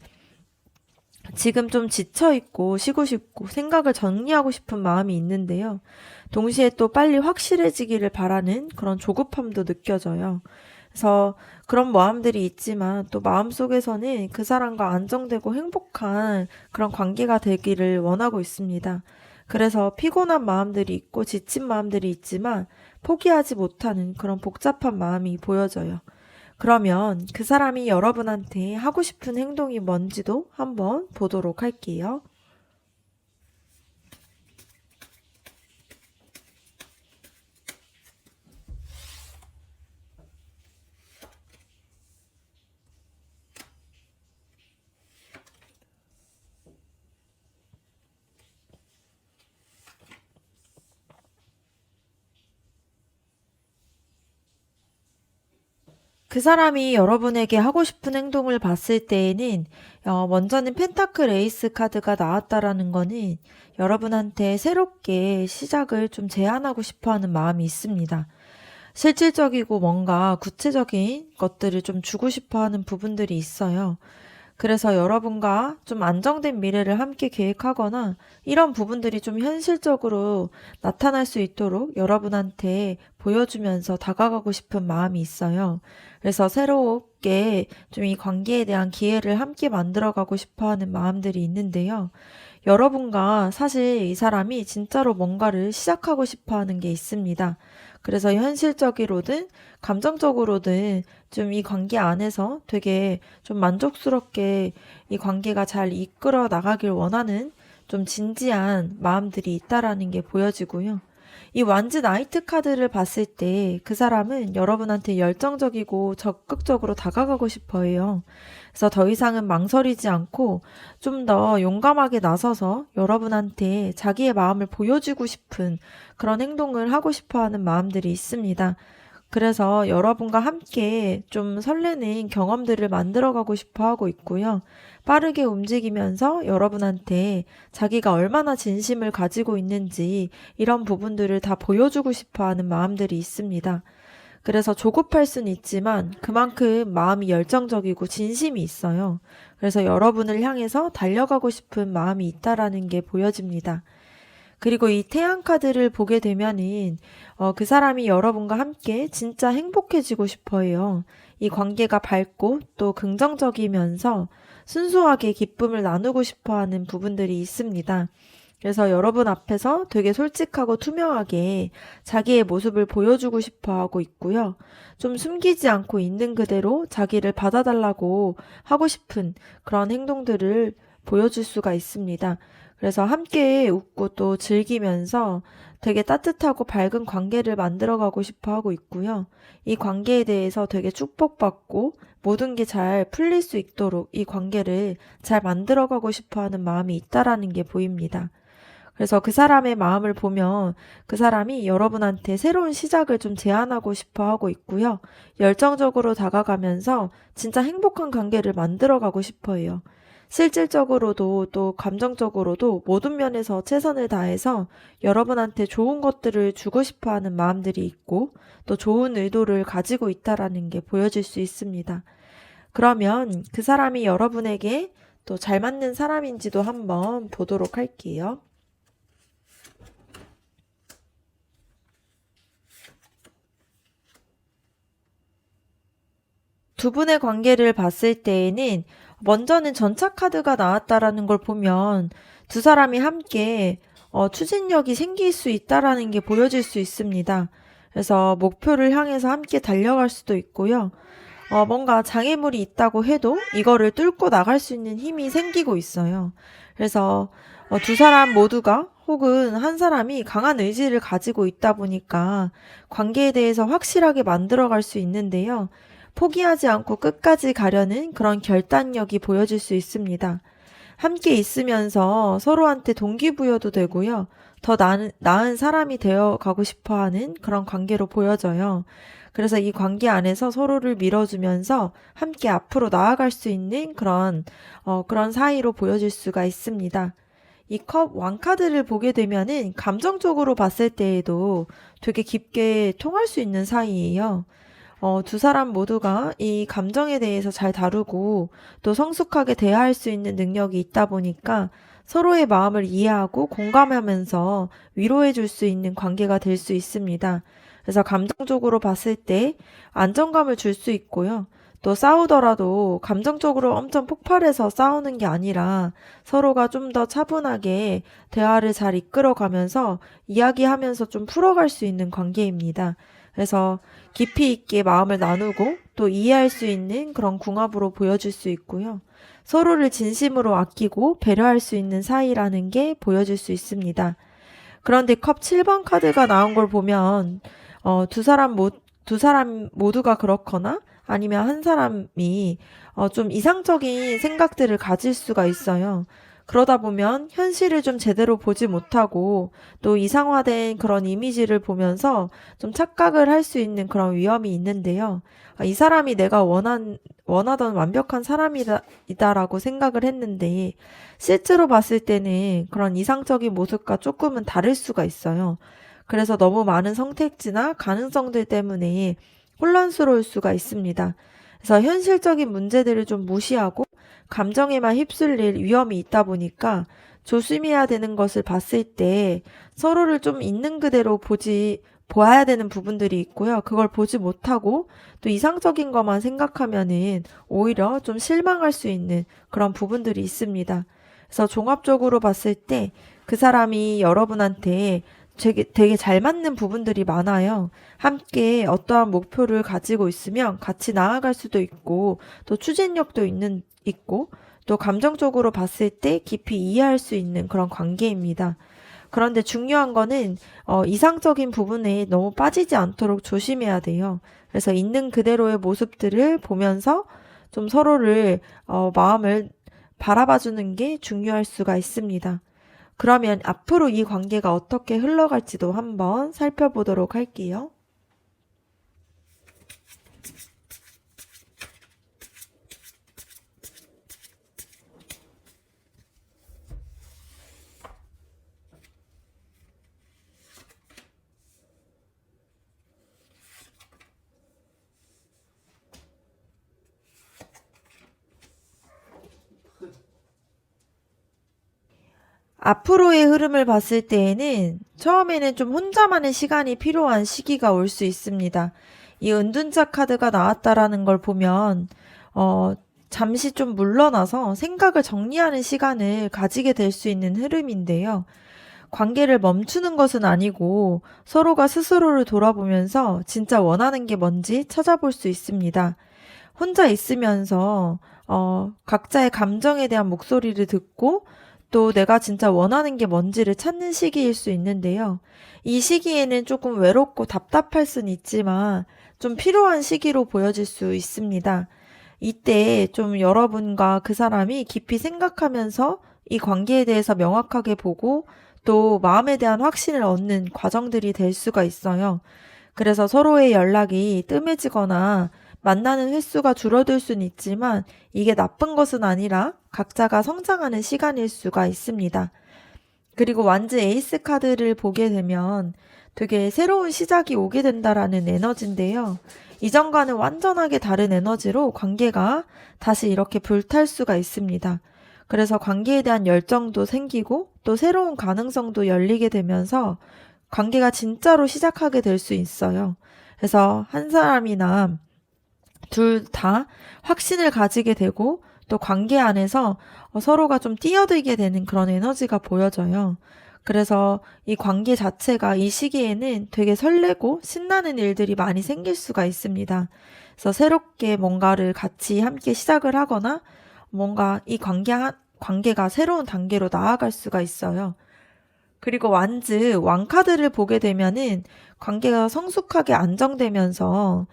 지금 좀 지쳐있고 쉬고 싶고 생각을 정리하고 싶은 마음이 있는데요. 동시에 또 빨리 확실해지기를 바라는 그런 조급함도 느껴져요. 그래서 그런 마음들이 있지만 또 마음속에서는 그 사람과 안정되고 행복한 그런 관계가 되기를 원하고 있습니다. 그래서 피곤한 마음들이 있고 지친 마음들이 있지만 포기하지 못하는 그런 복잡한 마음이 보여져요. 그러면 그 사람이 여러분한테 하고 싶은 행동이 뭔지도 한번 보도록 할게요. 그 사람이 여러분에게 하고 싶은 행동을 봤을 때에는 먼저는 펜타클 에이스 카드가 나왔다라는 거는 여러분한테 새롭게 시작을 좀 제안하고 싶어 하는 마음이 있습니다. 실질적이고 뭔가 구체적인 것들을 좀 주고 싶어 하는 부분들이 있어요. 그래서 여러분과 좀 안정된 미래를 함께 계획하거나 이런 부분들이 좀 현실적으로 나타날 수 있도록 여러분한테 보여주면서 다가가고 싶은 마음이 있어요. 그래서 새롭게 좀 이 관계에 대한 기회를 함께 만들어가고 싶어 하는 마음들이 있는데요. 여러분과 사실 이 사람이 진짜로 뭔가를 시작하고 싶어 하는 게 있습니다. 그래서 현실적으로든 감정적으로든 좀 이 관계 안에서 되게 좀 만족스럽게 이 관계가 잘 이끌어 나가길 원하는 좀 진지한 마음들이 있다라는 게 보여지고요. 이 완즈 나이트 카드를 봤을 때 그 사람은 여러분한테 열정적이고 적극적으로 다가가고 싶어 해요. 그래서 더 이상은 망설이지 않고 좀 더 용감하게 나서서 여러분한테 자기의 마음을 보여주고 싶은 그런 행동을 하고 싶어 하는 마음들이 있습니다. 그래서 여러분과 함께 좀 설레는 경험들을 만들어가고 싶어 하고 있고요. 빠르게 움직이면서 여러분한테 자기가 얼마나 진심을 가지고 있는지 이런 부분들을 다 보여주고 싶어 하는 마음들이 있습니다. 그래서 조급할 순 있지만 그만큼 마음이 열정적이고 진심이 있어요. 그래서 여러분을 향해서 달려가고 싶은 마음이 있다라는 게 보여집니다. 그리고 이 태양 카드를 보게 되면은 그 사람이 여러분과 함께 진짜 행복해지고 싶어 해요. 이 관계가 밝고 또 긍정적이면서 순수하게 기쁨을 나누고 싶어 하는 부분들이 있습니다. 그래서 여러분 앞에서 되게 솔직하고 투명하게 자기의 모습을 보여주고 싶어 하고 있고요. 좀 숨기지 않고 있는 그대로 자기를 받아달라고 하고 싶은 그런 행동들을 보여줄 수가 있습니다. 그래서 함께 웃고 또 즐기면서 되게 따뜻하고 밝은 관계를 만들어가고 싶어 하고 있고요. 이 관계에 대해서 되게 축복받고 모든 게 잘 풀릴 수 있도록 이 관계를 잘 만들어가고 싶어 하는 마음이 있다라는 게 보입니다. 그래서 그 사람의 마음을 보면 그 사람이 여러분한테 새로운 시작을 좀 제안하고 싶어 하고 있고요. 열정적으로 다가가면서 진짜 행복한 관계를 만들어가고 싶어 해요. 실질적으로도 또 감정적으로도 모든 면에서 최선을 다해서 여러분한테 좋은 것들을 주고 싶어 하는 마음들이 있고 또 좋은 의도를 가지고 있다라는 게 보여질 수 있습니다. 그러면 그 사람이 여러분에게 또 잘 맞는 사람인지도 한번 보도록 할게요. 두 분의 관계를 봤을 때에는 먼저는 전차 카드가 나왔다라는 걸 보면 두 사람이 함께 추진력이 생길 수 있다라는 게 보여질 수 있습니다. 그래서 목표를 향해서 함께 달려갈 수도 있고요. 뭔가 장애물이 있다고 해도 이거를 뚫고 나갈 수 있는 힘이 생기고 있어요. 그래서 두 사람 모두가 혹은 한 사람이 강한 의지를 가지고 있다 보니까 관계에 대해서 확실하게 만들어갈 수 있는데요. 포기하지 않고 끝까지 가려는 그런 결단력이 보여질 수 있습니다. 함께 있으면서 서로한테 동기부여도 되고요. 더 나은 사람이 되어 가고 싶어 하는 그런 관계로 보여져요. 그래서 이 관계 안에서 서로를 밀어주면서 함께 앞으로 나아갈 수 있는 그런 사이로 보여질 수가 있습니다. 이 컵 왕카드를 보게 되면은 감정적으로 봤을 때에도 되게 깊게 통할 수 있는 사이예요. 두 사람 모두가 이 감정에 대해서 잘 다루고 또 성숙하게 대화할 수 있는 능력이 있다 보니까 서로의 마음을 이해하고 공감하면서 위로해 줄 수 있는 관계가 될 수 있습니다. 그래서 감정적으로 봤을 때 안정감을 줄 수 있고요. 또 싸우더라도 감정적으로 엄청 폭발해서 싸우는 게 아니라 서로가 좀 더 차분하게 대화를 잘 이끌어가면서 이야기하면서 좀 풀어갈 수 있는 관계입니다. 그래서 깊이 있게 마음을 나누고 또 이해할 수 있는 그런 궁합으로 보여줄 수 있고요. 서로를 진심으로 아끼고 배려할 수 있는 사이라는 게 보여질 수 있습니다. 그런데 컵 7번 카드가 나온 걸 보면 두 사람 모두가 그렇거나 아니면 한 사람이 좀 이상적인 생각들을 가질 수가 있어요. 그러다 보면 현실을 좀 제대로 보지 못하고 또 이상화된 그런 이미지를 보면서 좀 착각을 할 수 있는 그런 위험이 있는데요. 이 사람이 내가 원하던 완벽한 사람이다라고 생각을 했는데 실제로 봤을 때는 그런 이상적인 모습과 조금은 다를 수가 있어요. 그래서 너무 많은 선택지나 가능성들 때문에 혼란스러울 수가 있습니다. 그래서 현실적인 문제들을 좀 무시하고 감정에만 휩쓸릴 위험이 있다 보니까 조심해야 되는 것을 봤을 때 서로를 좀 있는 그대로 보아야 되는 부분들이 있고요. 그걸 보지 못하고 또 이상적인 것만 생각하면은 오히려 좀 실망할 수 있는 그런 부분들이 있습니다. 그래서 종합적으로 봤을 때 그 사람이 여러분한테 되게 잘 맞는 부분들이 많아요. 함께 어떠한 목표를 가지고 있으면 같이 나아갈 수도 있고, 또 추진력도 있고, 또 감정적으로 봤을 때 깊이 이해할 수 있는 그런 관계입니다. 그런데 중요한 거는, 이상적인 부분에 너무 빠지지 않도록 조심해야 돼요. 그래서 있는 그대로의 모습들을 보면서 좀 서로를, 마음을 바라봐주는 게 중요할 수가 있습니다. 그러면 앞으로 이 관계가 어떻게 흘러갈지도 한번 살펴보도록 할게요. 앞으로의 흐름을 봤을 때에는 처음에는 좀 혼자만의 시간이 필요한 시기가 올 수 있습니다. 이 은둔자 카드가 나왔다라는 걸 보면, 잠시 좀 물러나서 생각을 정리하는 시간을 가지게 될 수 있는 흐름인데요. 관계를 멈추는 것은 아니고 서로가 스스로를 돌아보면서 진짜 원하는 게 뭔지 찾아볼 수 있습니다. 혼자 있으면서 각자의 감정에 대한 목소리를 듣고 또 내가 진짜 원하는 게 뭔지를 찾는 시기일 수 있는데요. 이 시기에는 조금 외롭고 답답할 순 있지만 좀 필요한 시기로 보여질 수 있습니다. 이때 좀 여러분과 그 사람이 깊이 생각하면서 이 관계에 대해서 명확하게 보고 또 마음에 대한 확신을 얻는 과정들이 될 수가 있어요. 그래서 서로의 연락이 뜸해지거나 만나는 횟수가 줄어들 수는 있지만 이게 나쁜 것은 아니라 각자가 성장하는 시간일 수가 있습니다. 그리고 완즈 에이스 카드를 보게 되면 되게 새로운 시작이 오게 된다라는 에너지인데요. 이전과는 완전하게 다른 에너지로 관계가 다시 이렇게 불탈 수가 있습니다. 그래서 관계에 대한 열정도 생기고 또 새로운 가능성도 열리게 되면서 관계가 진짜로 시작하게 될 수 있어요. 그래서 한 사람이나 둘 다 확신을 가지게 되고 또 관계 안에서 서로가 좀 뛰어들게 되는 그런 에너지가 보여져요. 그래서 이 관계 자체가 이 시기에는 되게 설레고 신나는 일들이 많이 생길 수가 있습니다. 그래서 새롭게 뭔가를 같이 함께 시작을 하거나 뭔가 이 관계가 새로운 단계로 나아갈 수가 있어요. 그리고 완즈 왕카드를 보게 되면은 관계가 성숙하게 안정되면서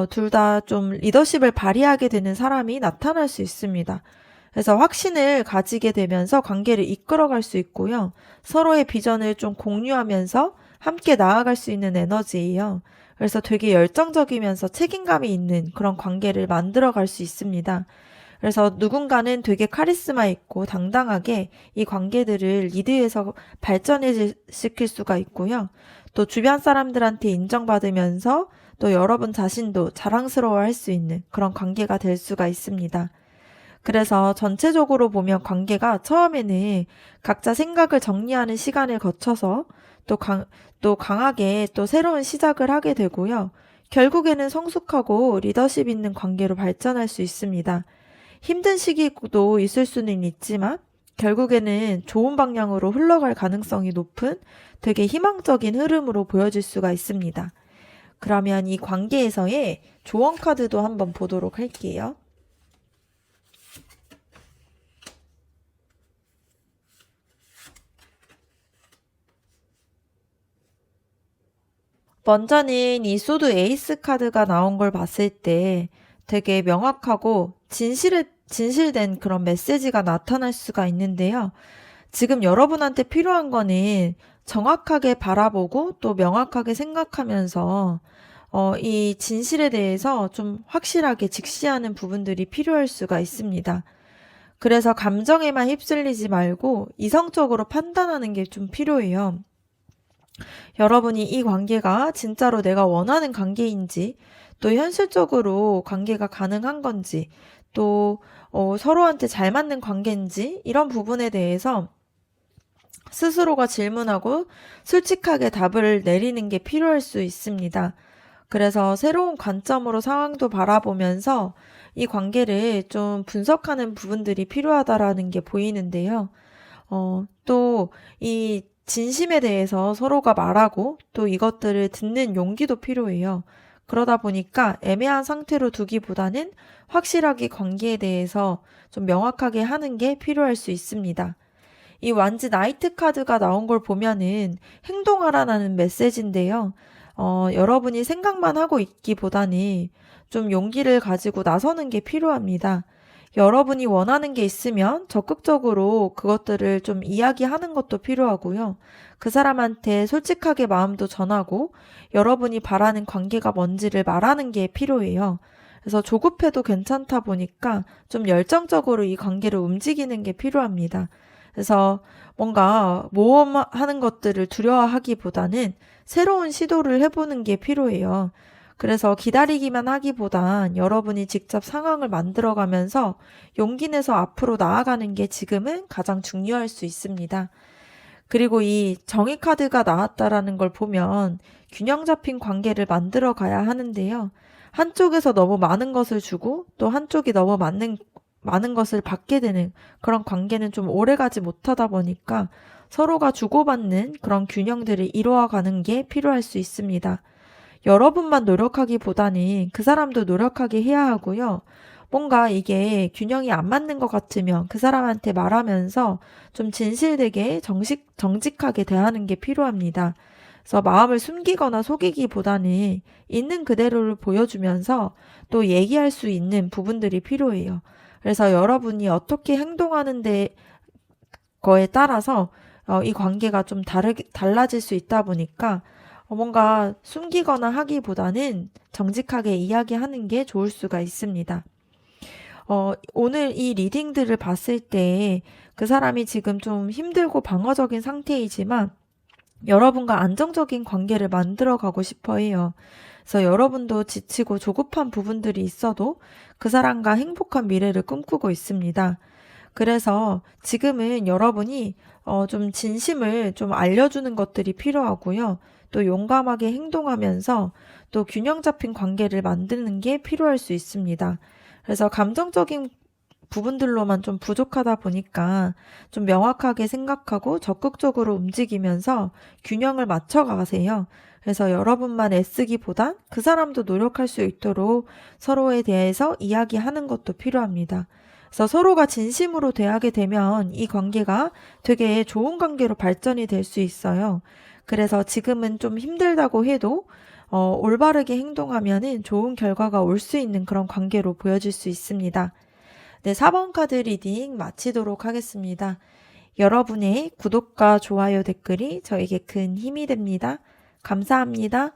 둘 다 좀 리더십을 발휘하게 되는 사람이 나타날 수 있습니다. 그래서 확신을 가지게 되면서 관계를 이끌어갈 수 있고요. 서로의 비전을 좀 공유하면서 함께 나아갈 수 있는 에너지예요. 그래서 되게 열정적이면서 책임감이 있는 그런 관계를 만들어갈 수 있습니다. 그래서 누군가는 되게 카리스마 있고 당당하게 이 관계들을 리드해서 발전시킬 수가 있고요. 또 주변 사람들한테 인정받으면서 또 여러분 자신도 자랑스러워할 수 있는 그런 관계가 될 수가 있습니다. 그래서 전체적으로 보면 관계가 처음에는 각자 생각을 정리하는 시간을 거쳐서 또 강하게 또 새로운 시작을 하게 되고요. 결국에는 성숙하고 리더십 있는 관계로 발전할 수 있습니다. 힘든 시기도 있을 수는 있지만 결국에는 좋은 방향으로 흘러갈 가능성이 높은 되게 희망적인 흐름으로 보여질 수가 있습니다. 그러면 이 관계에서의 조언 카드도 한번 보도록 할게요. 먼저는 이 소드 에이스 카드가 나온 걸 봤을 때 되게 명확하고 진실된 그런 메시지가 나타날 수가 있는데요. 지금 여러분한테 필요한 거는 정확하게 바라보고 또 명확하게 생각하면서 이 진실에 대해서 좀 확실하게 직시하는 부분들이 필요할 수가 있습니다. 그래서 감정에만 휩쓸리지 말고 이성적으로 판단하는 게 좀 필요해요. 여러분이 이 관계가 진짜로 내가 원하는 관계인지, 또 현실적으로 관계가 가능한 건지, 또 서로한테 잘 맞는 관계인지 이런 부분에 대해서 스스로가 질문하고 솔직하게 답을 내리는 게 필요할 수 있습니다. 그래서 새로운 관점으로 상황도 바라보면서 이 관계를 좀 분석하는 부분들이 필요하다라는 게 보이는데요. 또 이 진심에 대해서 서로가 말하고 또 이것들을 듣는 용기도 필요해요. 그러다 보니까 애매한 상태로 두기보다는 확실하게 관계에 대해서 좀 명확하게 하는 게 필요할 수 있습니다. 이 완즈 나이트 카드가 나온 걸 보면은 행동하라는 메시지인데요. 여러분이 생각만 하고 있기보다는 좀 용기를 가지고 나서는 게 필요합니다. 여러분이 원하는 게 있으면 적극적으로 그것들을 좀 이야기하는 것도 필요하고요. 그 사람한테 솔직하게 마음도 전하고 여러분이 바라는 관계가 뭔지를 말하는 게 필요해요. 그래서 조급해도 괜찮다 보니까 좀 열정적으로 이 관계를 움직이는 게 필요합니다. 그래서 뭔가 모험하는 것들을 두려워하기보다는 새로운 시도를 해보는 게 필요해요. 그래서 기다리기만 하기보단 여러분이 직접 상황을 만들어가면서 용기 내서 앞으로 나아가는 게 지금은 가장 중요할 수 있습니다. 그리고 이 정의 카드가 나왔다라는 걸 보면 균형 잡힌 관계를 만들어 가야 하는데요. 한쪽에서 너무 많은 것을 주고 또 한쪽이 너무 많은 것을 받게 되는 그런 관계는 좀 오래가지 못하다 보니까 서로가 주고받는 그런 균형들을 이루어가는 게 필요할 수 있습니다. 여러분만 노력하기보다는 그 사람도 노력하게 해야 하고요. 뭔가 이게 균형이 안 맞는 것 같으면 그 사람한테 말하면서 좀 진실되게 정직하게 대하는 게 필요합니다. 그래서 마음을 숨기거나 속이기보다는 있는 그대로를 보여주면서 또 얘기할 수 있는 부분들이 필요해요. 그래서 여러분이 어떻게 행동하는데 거에 따라서 이 관계가 좀 달라질 수 있다 보니까 뭔가 숨기거나 하기보다는 정직하게 이야기하는 게 좋을 수가 있습니다. 오늘 이 리딩들을 봤을 때 그 사람이 지금 좀 힘들고 방어적인 상태이지만 여러분과 안정적인 관계를 만들어 가고 싶어 해요. 그래서 여러분도 지치고 조급한 부분들이 있어도 그 사람과 행복한 미래를 꿈꾸고 있습니다. 그래서 지금은 여러분이 좀 진심을 좀 알려주는 것들이 필요하고요. 또 용감하게 행동하면서 또 균형 잡힌 관계를 만드는 게 필요할 수 있습니다. 그래서 감정적인 부분들로만 좀 부족하다 보니까 좀 명확하게 생각하고 적극적으로 움직이면서 균형을 맞춰 가세요. 그래서 여러분만 애쓰기보단 그 사람도 노력할 수 있도록 서로에 대해서 이야기하는 것도 필요합니다. 그래서 서로가 진심으로 대하게 되면 이 관계가 되게 좋은 관계로 발전이 될 수 있어요. 그래서 지금은 좀 힘들다고 해도 올바르게 행동하면은 좋은 결과가 올 수 있는 그런 관계로 보여질 수 있습니다. 네, 4번 카드 리딩 마치도록 하겠습니다. 여러분의 구독과 좋아요 댓글이 저에게 큰 힘이 됩니다. 감사합니다.